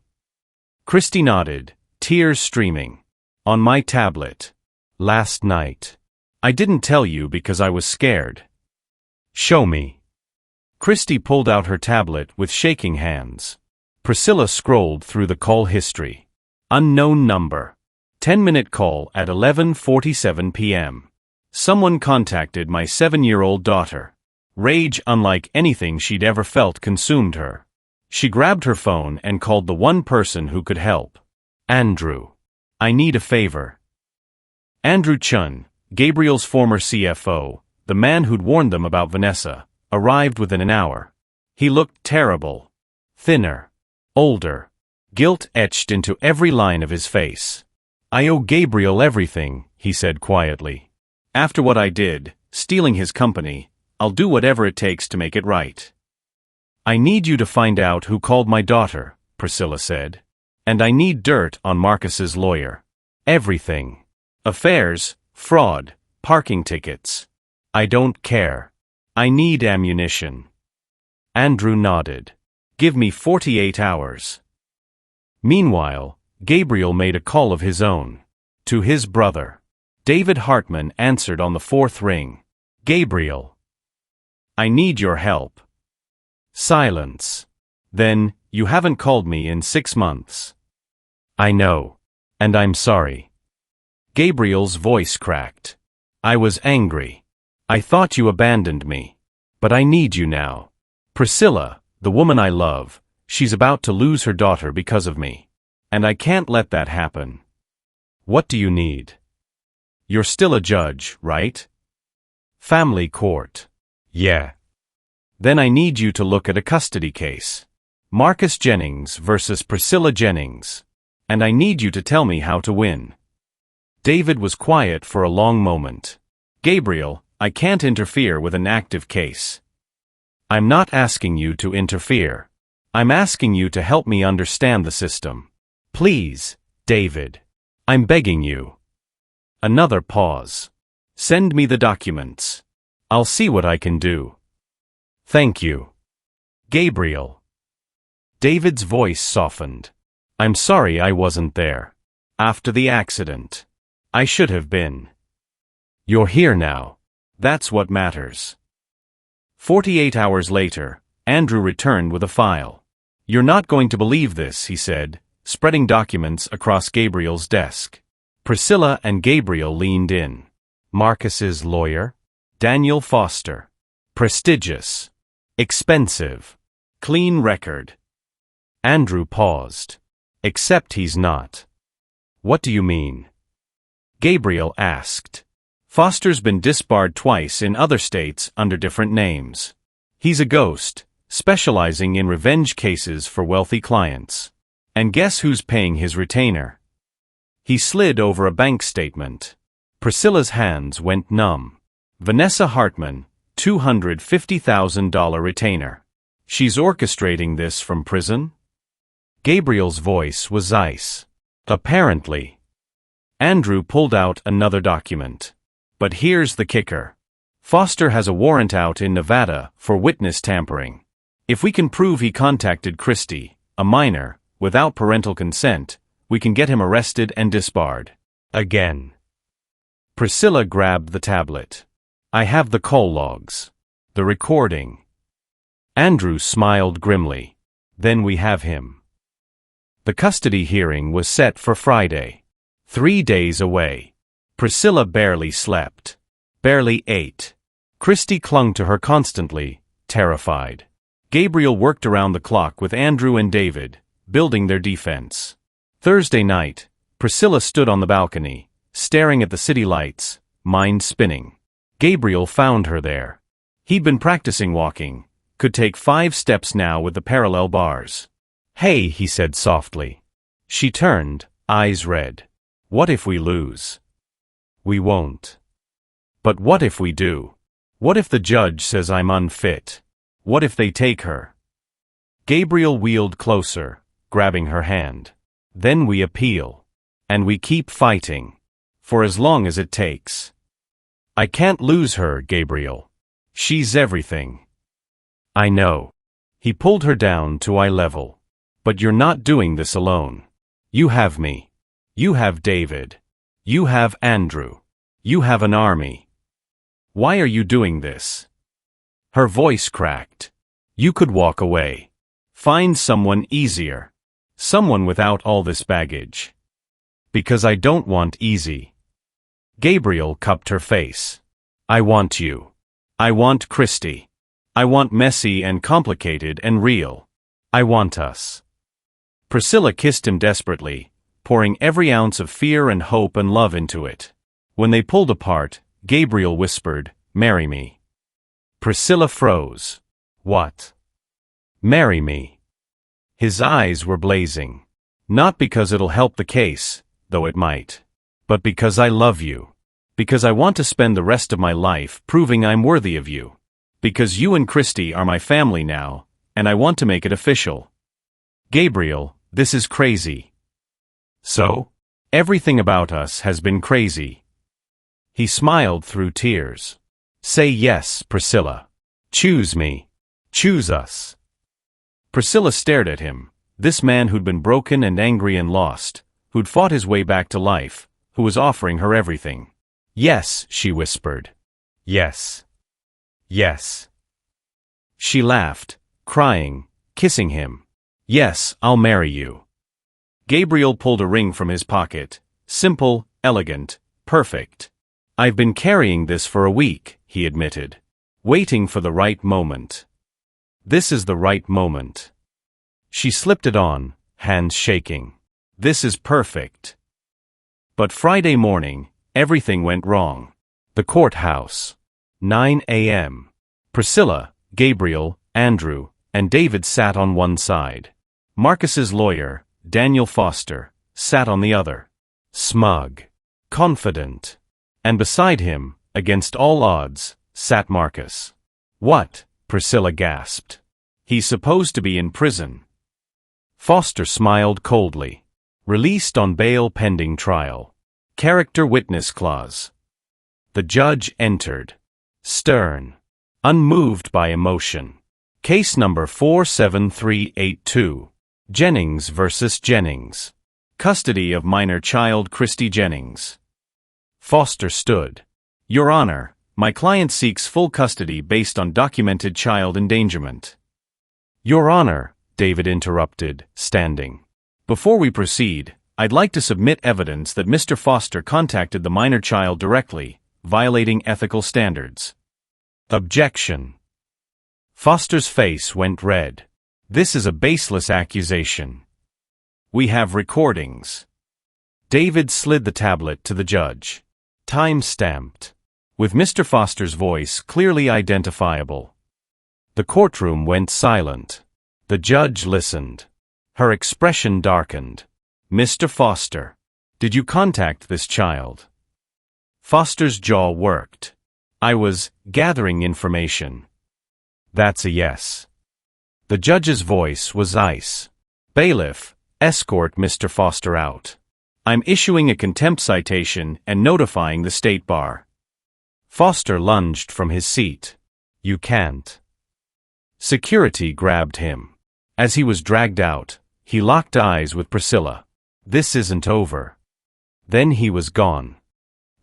S1: Christy nodded, tears streaming. "On my tablet. Last night. I didn't tell you because I was scared." "Show me." Christy pulled out her tablet with shaking hands. Priscilla scrolled through the call history. Unknown number. 10-minute call at 11:47 p.m. Someone contacted my 7-year-old daughter. Rage unlike anything she'd ever felt consumed her. She grabbed her phone and called the one person who could help. "Andrew. I need a favor." Andrew Chun, Gabriel's former CFO, the man who'd warned them about Vanessa, arrived within an hour. He looked terrible. Thinner. Older. Guilt etched into every line of his face. "I owe Gabriel everything," he said quietly. "After what I did, stealing his company, I'll do whatever it takes to make it right." "I need you to find out who called my daughter," Priscilla said. "And I need dirt on Marcus's lawyer. Everything. Affairs, fraud, parking tickets. I don't care. I need ammunition." Andrew nodded. "Give me 48 hours. Meanwhile, Gabriel made a call of his own. To his brother. David Hartman answered on the fourth ring. "Gabriel. I need your help." Silence. "Then, you haven't called me in 6 months." "I know. And I'm sorry." Gabriel's voice cracked. "I was angry. I thought you abandoned me. But I need you now. Priscilla, the woman I love, she's about to lose her daughter because of me. And I can't let that happen. What do you need? You're still a judge, right? Family court. Yeah. Then I need you to look at a custody case. Marcus Jennings versus Priscilla Jennings. And I need you to tell me how to win." David was quiet for a long moment. "Gabriel, I can't interfere with an active case." "I'm not asking you to interfere. I'm asking you to help me understand the system. Please, David. I'm begging you." Another pause. "Send me the documents. I'll see what I can do." "Thank you." "Gabriel." David's voice softened. "I'm sorry I wasn't there. After the accident. I should have been. You're here now. That's what matters." 48 hours later, Andrew returned with a file. "You're not going to believe this," he said, spreading documents across Gabriel's desk. Priscilla and Gabriel leaned in. Marcus's lawyer? Daniel Foster. Prestigious. Expensive. Clean record. Andrew paused. "Except he's not." "What do you mean?" Gabriel asked. "Foster's been disbarred twice in other states under different names. He's a ghost, specializing in revenge cases for wealthy clients. And guess who's paying his retainer?" He slid over a bank statement. Priscilla's hands went numb. "Vanessa Hartman, $250,000 retainer. She's orchestrating this from prison?" Gabriel's voice was ice. "Apparently." Andrew pulled out another document. "But here's the kicker. Foster has a warrant out in Nevada for witness tampering. If we can prove he contacted Christy, a minor, without parental consent, we can get him arrested and disbarred." Again. Priscilla grabbed the tablet. "I have the call logs. The recording." Andrew smiled grimly. "Then we have him." The custody hearing was set for Friday. 3 days away. Priscilla barely slept. Barely ate. Christy clung to her constantly, terrified. Gabriel worked around the clock with Andrew and David, building their defense. Thursday night, Priscilla stood on the balcony, staring at the city lights, mind spinning. Gabriel found her there. He'd been practicing walking, could take 5 steps now with the parallel bars. "Hey," he said softly. She turned, eyes red. "What if we lose?" "We won't." "But what if we do? What if the judge says I'm unfit? What if they take her?" Gabriel wheeled closer, grabbing her hand. "Then we appeal. And we keep fighting. For as long as it takes. I can't lose her, Gabriel. She's everything." "I know." He pulled her down to eye level. "But you're not doing this alone. You have me. You have David. You have Andrew. You have an army. Why are you doing this?" Her voice cracked. "You could walk away. Find someone easier. Someone without all this baggage." "Because I don't want easy." Gabriel cupped her face. "I want you. I want Christy. I want messy and complicated and real. I want us." Priscilla kissed him desperately, pouring every ounce of fear and hope and love into it. When they pulled apart, Gabriel whispered, "Marry me." Priscilla froze. "What?" "Marry me." His eyes were blazing. "Not because it'll help the case, though it might. But because I love you. Because I want to spend the rest of my life proving I'm worthy of you. Because you and Christy are my family now, and I want to make it official." "Gabriel, this is crazy." "So? Everything about us has been crazy." He smiled through tears. "Say yes, Priscilla. Choose me. Choose us." Priscilla stared at him, this man who'd been broken and angry and lost, who'd fought his way back to life, who was offering her everything. "Yes," she whispered. "Yes. Yes." She laughed, crying, kissing him. "Yes, I'll marry you." Gabriel pulled a ring from his pocket. Simple, elegant, perfect. "I've been carrying this for a week," he admitted. "Waiting for the right moment. This is the right moment." She slipped it on, hands shaking. "This is perfect." But Friday morning, everything went wrong. The courthouse. 9 a.m. Priscilla, Gabriel, Andrew, and David sat on one side. Marcus's lawyer, Daniel Foster, sat on the other. Smug. Confident. And beside him, against all odds, sat Marcus. "What?" Priscilla gasped. "He's supposed to be in prison." Foster smiled coldly. "Released on bail pending trial. Character witness clause." The judge entered. Stern. Unmoved by emotion. Case number 47382. Jennings versus Jennings. Custody of minor child Christy Jennings. Foster stood. "Your Honor, my client seeks full custody based on documented child endangerment." "Your Honor," David interrupted, standing. "Before we proceed, I'd like to submit evidence that Mr. Foster contacted the minor child directly, violating ethical standards." Objection. Foster's face went red. "This is a baseless accusation. We have recordings." David slid the tablet to the judge. Time-stamped. With Mr. Foster's voice clearly identifiable. The courtroom went silent. The judge listened. Her expression darkened. "Mr. Foster, did you contact this child?" Foster's jaw worked. "I was gathering information." "That's a yes." The judge's voice was ice. "Bailiff, escort Mr. Foster out. I'm issuing a contempt citation and notifying the State Bar." Foster lunged from his seat. "You can't." Security grabbed him. As he was dragged out, he locked eyes with Priscilla. "This isn't over." Then he was gone.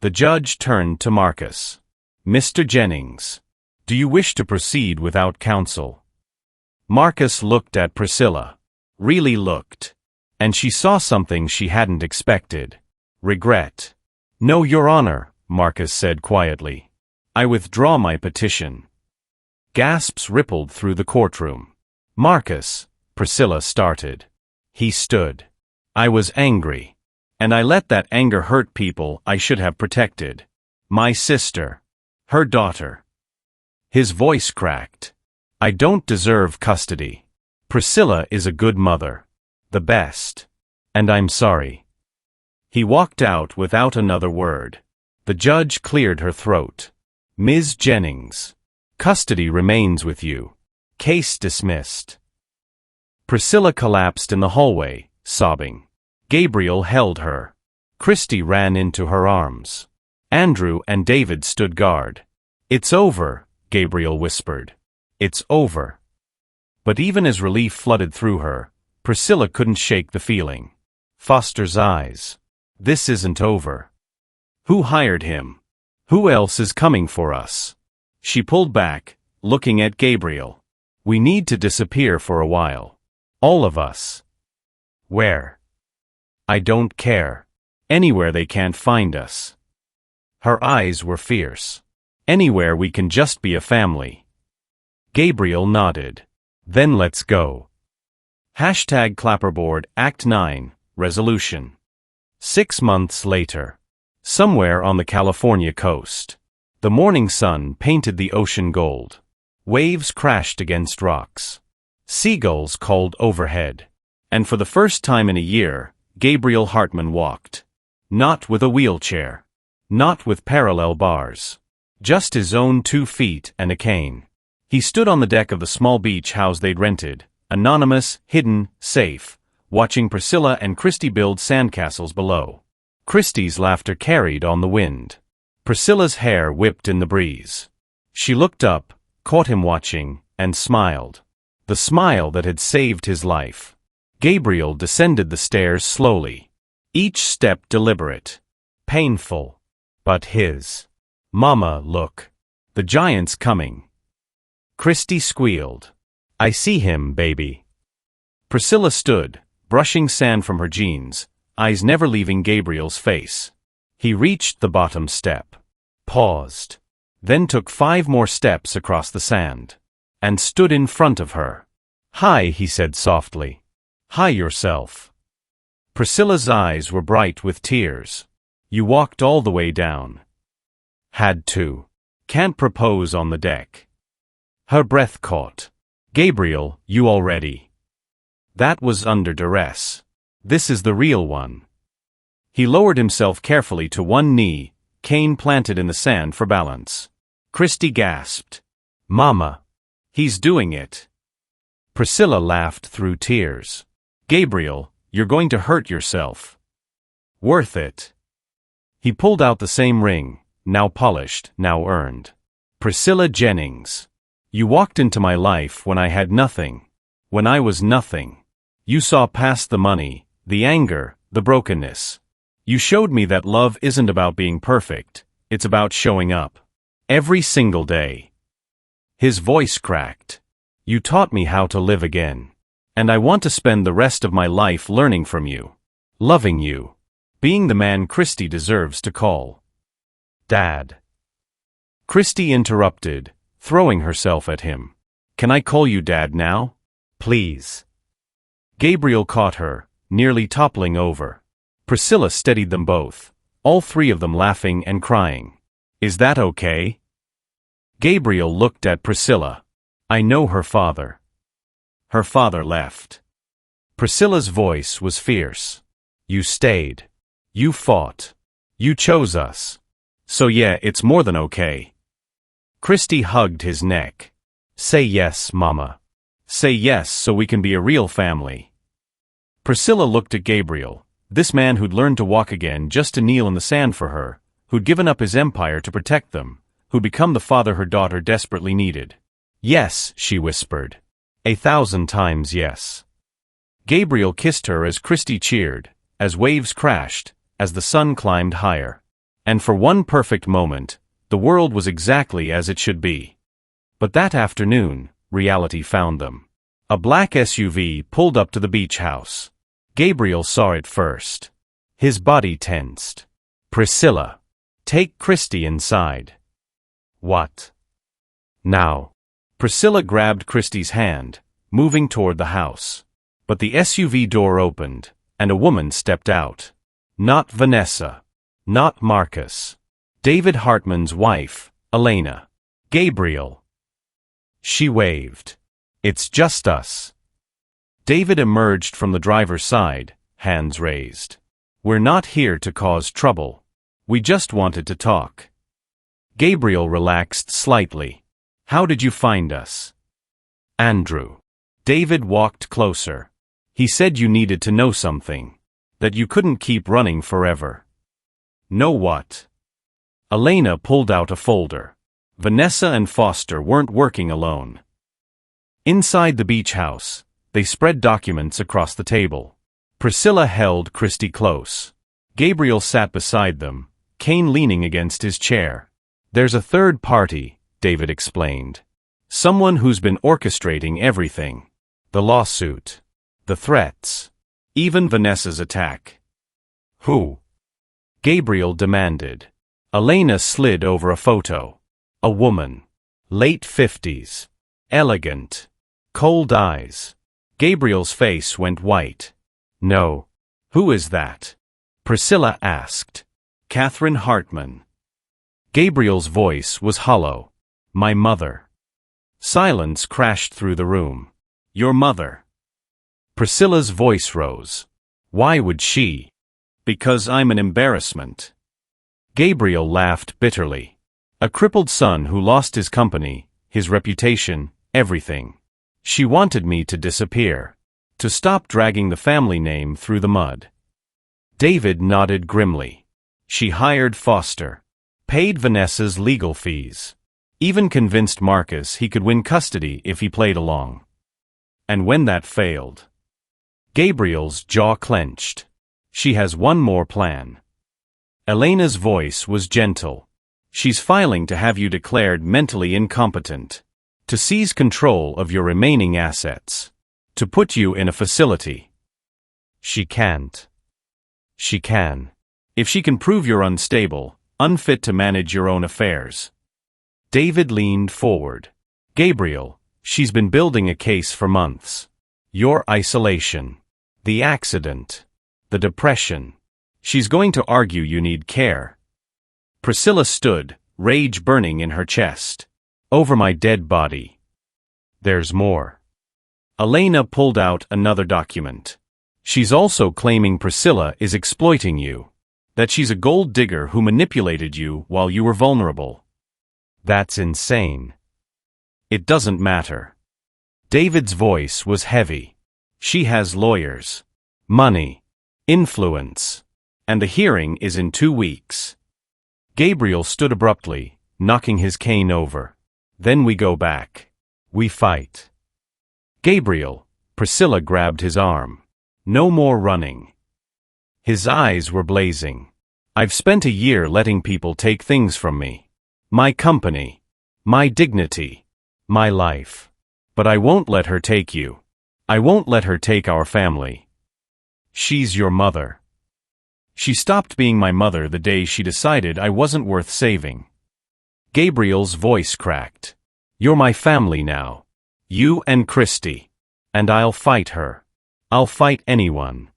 S1: The judge turned to Marcus. "Mr. Jennings, do you wish to proceed without counsel?" Marcus looked at Priscilla. Really looked. And she saw something she hadn't expected. Regret. "No, Your Honor," Marcus said quietly. "I withdraw my petition." Gasps rippled through the courtroom. "Marcus," Priscilla started. He stood. "I was angry. And I let that anger hurt people I should have protected. My sister. Her daughter." His voice cracked. "I don't deserve custody. Priscilla is a good mother. The best. And I'm sorry." He walked out without another word. The judge cleared her throat. "Ms. Jennings, custody remains with you. Case dismissed." Priscilla collapsed in the hallway, sobbing. Gabriel held her. Christy ran into her arms. Andrew and David stood guard. "It's over," Gabriel whispered. "It's over." But even as relief flooded through her, Priscilla couldn't shake the feeling. Foster's eyes. "This isn't over. Who hired him? Who else is coming for us?" She pulled back, looking at Gabriel. "We need to disappear for a while. All of us." "Where?" "I don't care. Anywhere they can't find us." Her eyes were fierce. "Anywhere we can just be a family." Gabriel nodded. "Then let's go." #Clapperboard Act 9, Resolution. 6 months later. Somewhere on the California coast. The morning sun painted the ocean gold. Waves crashed against rocks. Seagulls called overhead. And for the first time in a year, Gabriel Hartman walked. Not with a wheelchair. Not with parallel bars. Just his own 2 feet and a cane. He stood on the deck of the small beach house they'd rented, anonymous, hidden, safe, watching Priscilla and Christy build sandcastles below. Christy's laughter carried on the wind. Priscilla's hair whipped in the breeze. She looked up, caught him watching, and smiled. The smile that had saved his life. Gabriel descended the stairs slowly. Each step deliberate. Painful. But his. "Mama, look. The giant's coming." Christy squealed. "I see him, baby." Priscilla stood, brushing sand from her jeans, eyes never leaving Gabriel's face. He reached the bottom step. Paused. Then took 5 more steps across the sand. And stood in front of her. "Hi," he said softly. "Hi yourself." Priscilla's eyes were bright with tears. "You walked all the way down." "Had to. Can't propose on the deck." Her breath caught. "Gabriel, you already." That was under duress. "This is the real one." He lowered himself carefully to one knee, cane planted in the sand for balance. Christy gasped. "Mama. He's doing it." Priscilla laughed through tears. "Gabriel, you're going to hurt yourself." "Worth it." He pulled out the same ring, now polished, now earned. "Priscilla Jennings. You walked into my life when I had nothing. When I was nothing. You saw past the money, the anger, the brokenness. You showed me that love isn't about being perfect, it's about showing up. Every single day." His voice cracked. "You taught me how to live again. And I want to spend the rest of my life learning from you. Loving you. Being the man Christy deserves to call Dad." Christy interrupted, throwing herself at him. "Can I call you Dad now? Please." Gabriel caught her, nearly toppling over. Priscilla steadied them both, all 3 of them laughing and crying. "Is that okay?" Gabriel looked at Priscilla. "I know her father." Her father left. Priscilla's voice was fierce. "You stayed. You fought. You chose us. So yeah, it's more than okay." Christy hugged his neck. "Say yes, Mama. Say yes so we can be a real family." Priscilla looked at Gabriel, this man who'd learned to walk again just to kneel in the sand for her, who'd given up his empire to protect them, who'd become the father her daughter desperately needed. "Yes," she whispered. 1,000 times yes. Gabriel kissed her as Christy cheered, as waves crashed, as the sun climbed higher. And for one perfect moment, the world was exactly as it should be. But that afternoon, reality found them. A black SUV pulled up to the beach house. Gabriel saw it first. His body tensed. "Priscilla. Take Christy inside." "What?" "Now." Priscilla grabbed Christy's hand, moving toward the house. But the SUV door opened, and a woman stepped out. Not Vanessa. Not Marcus. David Hartman's wife, Elena. "Gabriel." She waved. "It's just us." David emerged from the driver's side, hands raised. "We're not here to cause trouble. We just wanted to talk." Gabriel relaxed slightly. "How did you find us?" "Andrew." David walked closer. "He said you needed to know something. That you couldn't keep running forever." "Know what?" Elena pulled out a folder. Vanessa and Foster weren't working alone. Inside the beach house, they spread documents across the table. Priscilla held Christy close. Gabriel sat beside them, Kane leaning against his chair. "There's a third party," David explained. "Someone who's been orchestrating everything. The lawsuit. The threats. Even Vanessa's attack." "Who?" Gabriel demanded. Elena slid over a photo. A woman. Late 50s. Elegant. Cold eyes. Gabriel's face went white. "No. Who is that?" Priscilla asked. Catherine Hartman. Gabriel's voice was hollow. My mother. Silence crashed through the room. Your mother. Priscilla's voice rose. Why would she? Because I'm an embarrassment. Gabriel laughed bitterly. A crippled son who lost his company, his reputation, everything. She wanted me to disappear. To stop dragging the family name through the mud. David nodded grimly. She hired Foster. Paid Vanessa's legal fees. Even convinced Marcus he could win custody if he played along. And when that failed, Gabriel's jaw clenched. She has one more plan. Elena's voice was gentle. She's filing to have you declared mentally incompetent. To seize control of your remaining assets. To put you in a facility. She can't. She can. If she can prove you're unstable, unfit to manage your own affairs. David leaned forward. Gabriel, she's been building a case for months. Your isolation. The accident. The depression. She's going to argue you need care. Priscilla stood, rage burning in her chest. Over my dead body. There's more. Elena pulled out another document. She's also claiming Priscilla is exploiting you. That she's a gold digger who manipulated you while you were vulnerable. That's insane. It doesn't matter. David's voice was heavy. She has lawyers, money, influence, and the hearing is in 2 weeks. Gabriel stood abruptly, knocking his cane over. Then we go back. We fight. Gabriel, Priscilla grabbed his arm. No more running. His eyes were blazing. I've spent a year letting people take things from me. My company. My dignity. My life. But I won't let her take you. I won't let her take our family. She's your mother. She stopped being my mother the day she decided I wasn't worth saving. Gabriel's voice cracked. You're my family now. You and Christy. And I'll fight her. I'll fight anyone.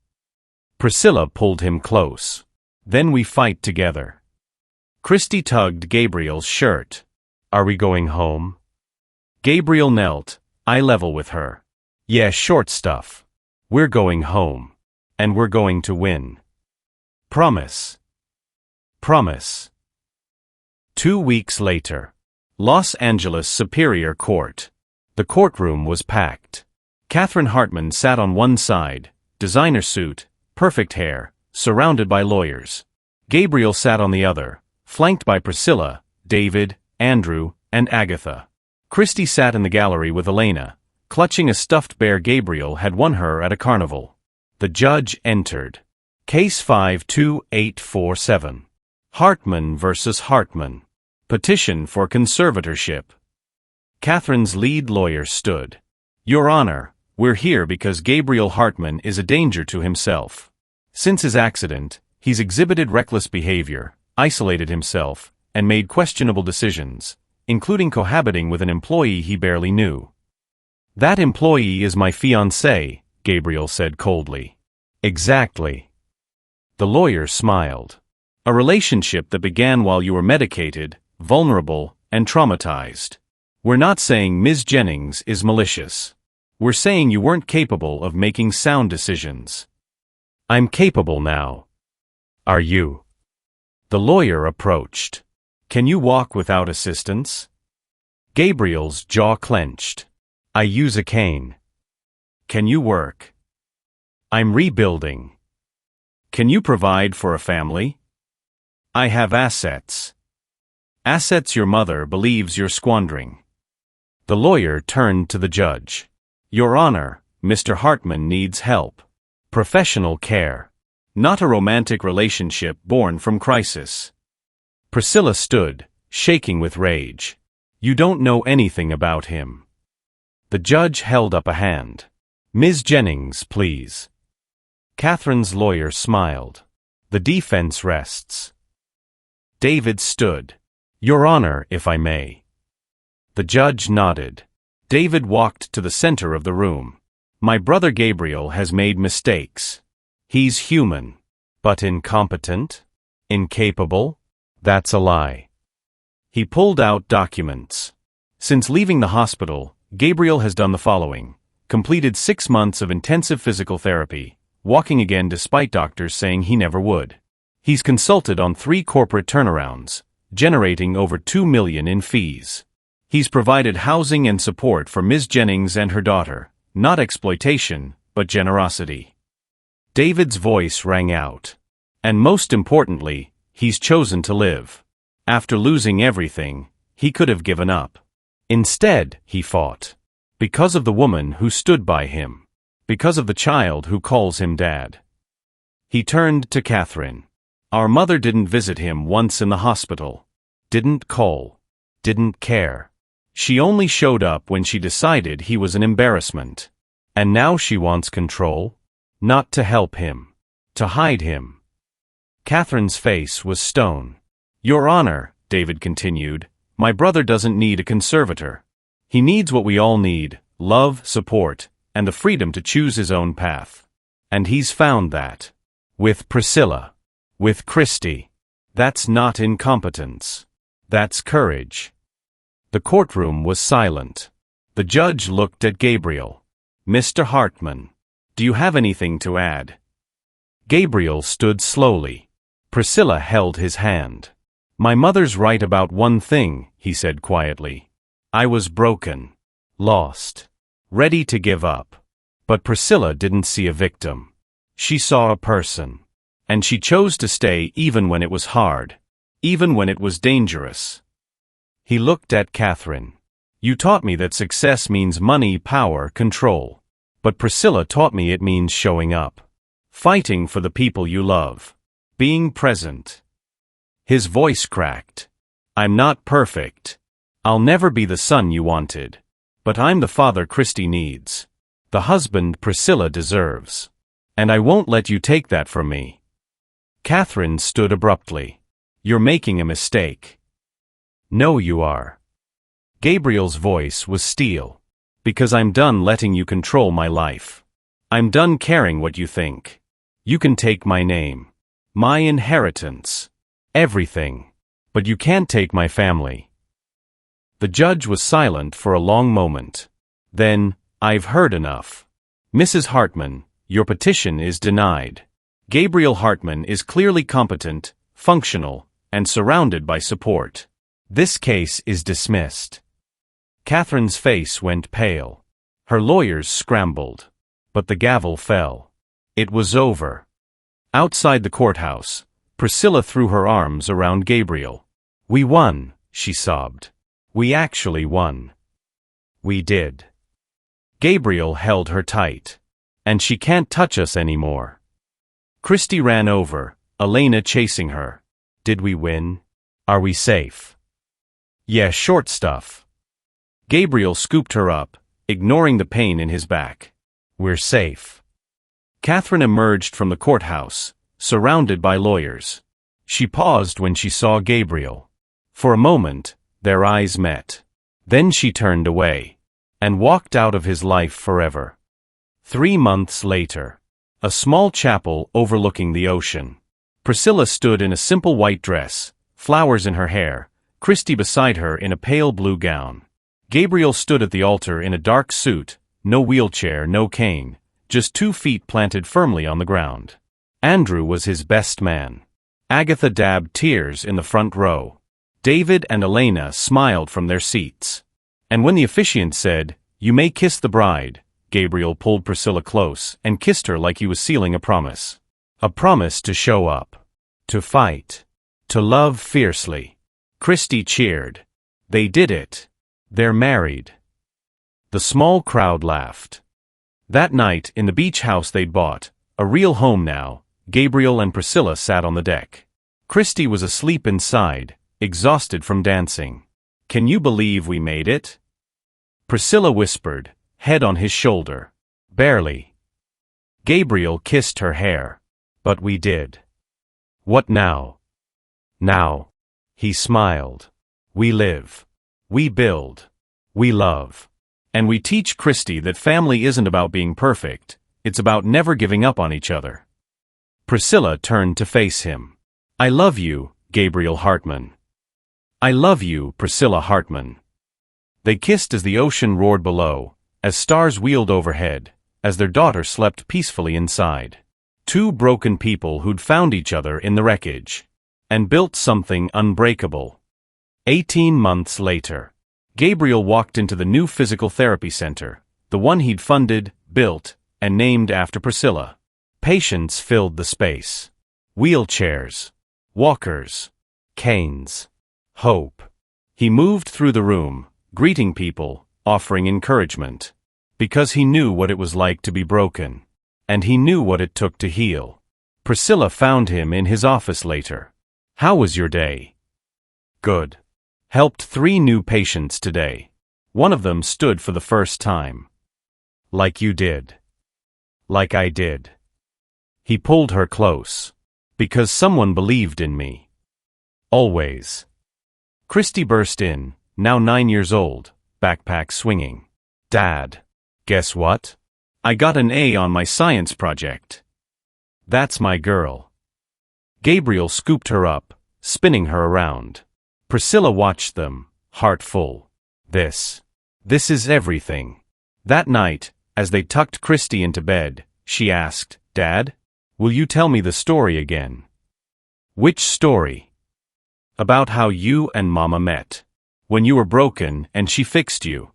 S1: Priscilla pulled him close. Then we fight together. Christy tugged Gabriel's shirt. Are we going home? Gabriel knelt, eye level with her. Yeah, short stuff. We're going home. And we're going to win. Promise. Promise. 2 weeks later. Los Angeles Superior Court. The courtroom was packed. Catherine Hartman sat on one side, designer suit, perfect hair, surrounded by lawyers. Gabriel sat on the other, flanked by Priscilla, David, Andrew, and Agatha. Christy sat in the gallery with Elena, clutching a stuffed bear Gabriel had won her at a carnival. The judge entered. Case 52847. Hartman versus Hartman. Petition for conservatorship. Catherine's lead lawyer stood. Your Honor, we're here because Gabriel Hartman is a danger to himself. Since his accident, he's exhibited reckless behavior, isolated himself, and made questionable decisions, including cohabiting with an employee he barely knew. That employee is my fiancée, Gabriel said coldly. Exactly. The lawyer smiled. A relationship that began while you were medicated, vulnerable, and traumatized. We're not saying Ms. Jennings is malicious. We're saying you weren't capable of making sound decisions. I'm capable now. Are you? The lawyer approached. Can you walk without assistance? Gabriel's jaw clenched. I use a cane. Can you work? I'm rebuilding. Can you provide for a family? I have assets. Assets your mother believes you're squandering. The lawyer turned to the judge. Your Honor, Mr. Hartman needs help. Professional care. Not a romantic relationship born from crisis. Priscilla stood, shaking with rage. You don't know anything about him. The judge held up a hand. Ms. Jennings, please. Catherine's lawyer smiled. The defense rests. David stood. Your Honor, if I may. The judge nodded. David walked to the center of the room. My brother Gabriel has made mistakes. He's human. But incompetent? Incapable? That's a lie. He pulled out documents. Since leaving the hospital, Gabriel has done the following: completed 6 months of intensive physical therapy, walking again despite doctors saying he never would. He's consulted on 3 corporate turnarounds, generating over $2 million in fees. He's provided housing and support for Ms. Jennings and her daughter, not exploitation, but generosity. David's voice rang out. And most importantly, he's chosen to live. After losing everything, he could have given up. Instead, he fought. Because of the woman who stood by him. Because of the child who calls him dad. He turned to Catherine. Our mother didn't visit him once in the hospital. Didn't call. Didn't care. She only showed up when she decided he was an embarrassment. And now she wants control? Not to help him. To hide him. Catherine's face was stone. Your Honor, David continued, my brother doesn't need a conservator. He needs what we all need: love, support, and the freedom to choose his own path. And he's found that. With Priscilla. With Christy. That's not incompetence. That's courage. The courtroom was silent. The judge looked at Gabriel. Mr. Hartman, do you have anything to add? Gabriel stood slowly. Priscilla held his hand. My mother's right about one thing, he said quietly. I was broken. Lost. Ready to give up. But Priscilla didn't see a victim. She saw a person. And she chose to stay even when it was hard. Even when it was dangerous. He looked at Catherine. You taught me that success means money, power, control. But Priscilla taught me it means showing up. Fighting for the people you love. Being present. His voice cracked. I'm not perfect. I'll never be the son you wanted. But I'm the father Christy needs. The husband Priscilla deserves. And I won't let you take that from me. Catherine stood abruptly. You're making a mistake. No, you are. Gabriel's voice was steel. Because I'm done letting you control my life. I'm done caring what you think. You can take my name. My inheritance. Everything. But you can't take my family. The judge was silent for a long moment. Then, I've heard enough. Mrs. Hartman, your petition is denied. Gabriel Hartman is clearly competent, functional, and surrounded by support. This case is dismissed. Catherine's face went pale. Her lawyers scrambled. But the gavel fell. It was over. Outside the courthouse, Priscilla threw her arms around Gabriel. We won, she sobbed. We actually won. We did. Gabriel held her tight. And she can't touch us anymore. Christy ran over, Elena chasing her. Did we win? Are we safe? Yeah, short stuff. Gabriel scooped her up, ignoring the pain in his back. We're safe. Catherine emerged from the courthouse, surrounded by lawyers. She paused when she saw Gabriel. For a moment, their eyes met. Then she turned away. And walked out of his life forever. 3 months later. A small chapel overlooking the ocean. Priscilla stood in a simple white dress, flowers in her hair, Christy beside her in a pale blue gown. Gabriel stood at the altar in a dark suit, no wheelchair, no cane, just 2 feet planted firmly on the ground. Andrew was his best man. Agatha dabbed tears in the front row. David and Elena smiled from their seats. And when the officiant said, "You may kiss the bride," Gabriel pulled Priscilla close and kissed her like he was sealing a promise. A promise to show up. To fight. To love fiercely. Christy cheered. They did it. They're married. The small crowd laughed. That night, in the beach house they'd bought, a real home now, Gabriel and Priscilla sat on the deck. Christy was asleep inside, exhausted from dancing. "Can you believe we made it?" Priscilla whispered, head on his shoulder. "Barely." Gabriel kissed her hair. "But we did." "What now?" "Now." He smiled. "We live. We build. We love. And we teach Christy that family isn't about being perfect, it's about never giving up on each other." Priscilla turned to face him. I love you, Gabriel Hartman. I love you, Priscilla Hartman. They kissed as the ocean roared below, as stars wheeled overhead, as their daughter slept peacefully inside. Two broken people who'd found each other in the wreckage and built something unbreakable. 18 months later, Gabriel walked into the new physical therapy center, the one he'd funded, built, and named after Priscilla. Patients filled the space. Wheelchairs, walkers, canes, hope. He moved through the room, greeting people, offering encouragement. Because he knew what it was like to be broken. And he knew what it took to heal. Priscilla found him in his office later. How was your day? Good. Helped 3 new patients today. One of them stood for the first time. Like you did. Like I did. He pulled her close. Because someone believed in me. Always. Christy burst in, now 9 years old, backpack swinging. Dad. Guess what? I got an A on my science project. That's my girl. Gabriel scooped her up, spinning her around. Priscilla watched them, heart full. This is everything. That night, as they tucked Christy into bed, she asked, Dad, will you tell me the story again? Which story? About how you and Mama met. When you were broken and she fixed you.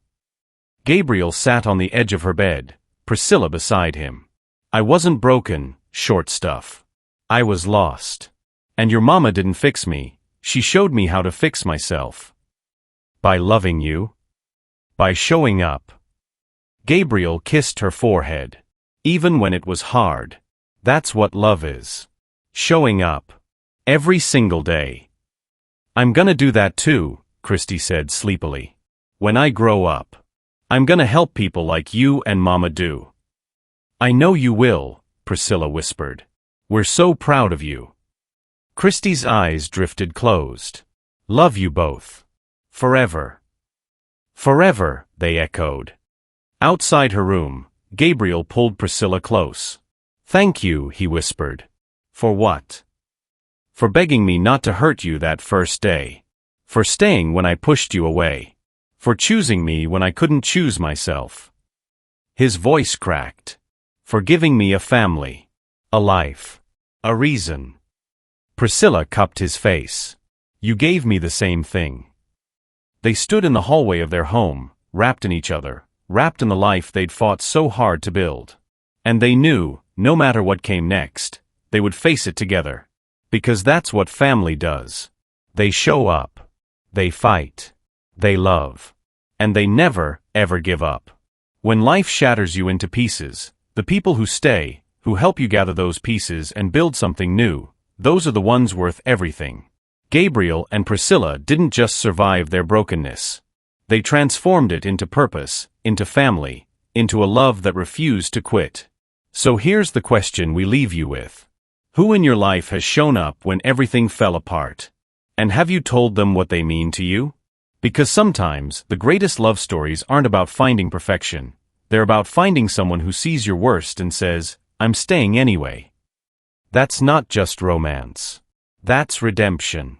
S1: Gabriel sat on the edge of her bed, Priscilla beside him. I wasn't broken, short stuff. I was lost. And your mama didn't fix me, she showed me how to fix myself. By loving you? By showing up. Gabriel kissed her forehead. Even when it was hard. That's what love is. Showing up. Every single day. I'm gonna do that too, Christy said sleepily. When I grow up. I'm gonna help people like you and Mama do. I know you will, Priscilla whispered. We're so proud of you. Christy's eyes drifted closed. Love you both. Forever. Forever, they echoed. Outside her room, Gabriel pulled Priscilla close. Thank you, he whispered. For what? For begging me not to hurt you that first day. For staying when I pushed you away. For choosing me when I couldn't choose myself. His voice cracked. For giving me a family. A life. A reason. Priscilla cupped his face. You gave me the same thing. They stood in the hallway of their home, wrapped in each other, wrapped in the life they'd fought so hard to build. And they knew, no matter what came next, they would face it together. Because that's what family does. They show up. They fight. They love. And they never, ever give up. When life shatters you into pieces, the people who stay, who help you gather those pieces and build something new, those are the ones worth everything. Gabriel and Priscilla didn't just survive their brokenness. They transformed it into purpose, into family, into a love that refused to quit. So here's the question we leave you with. Who in your life has shown up when everything fell apart? And have you told them what they mean to you? Because sometimes, the greatest love stories aren't about finding perfection. They're about finding someone who sees your worst and says, I'm staying anyway. That's not just romance. That's redemption.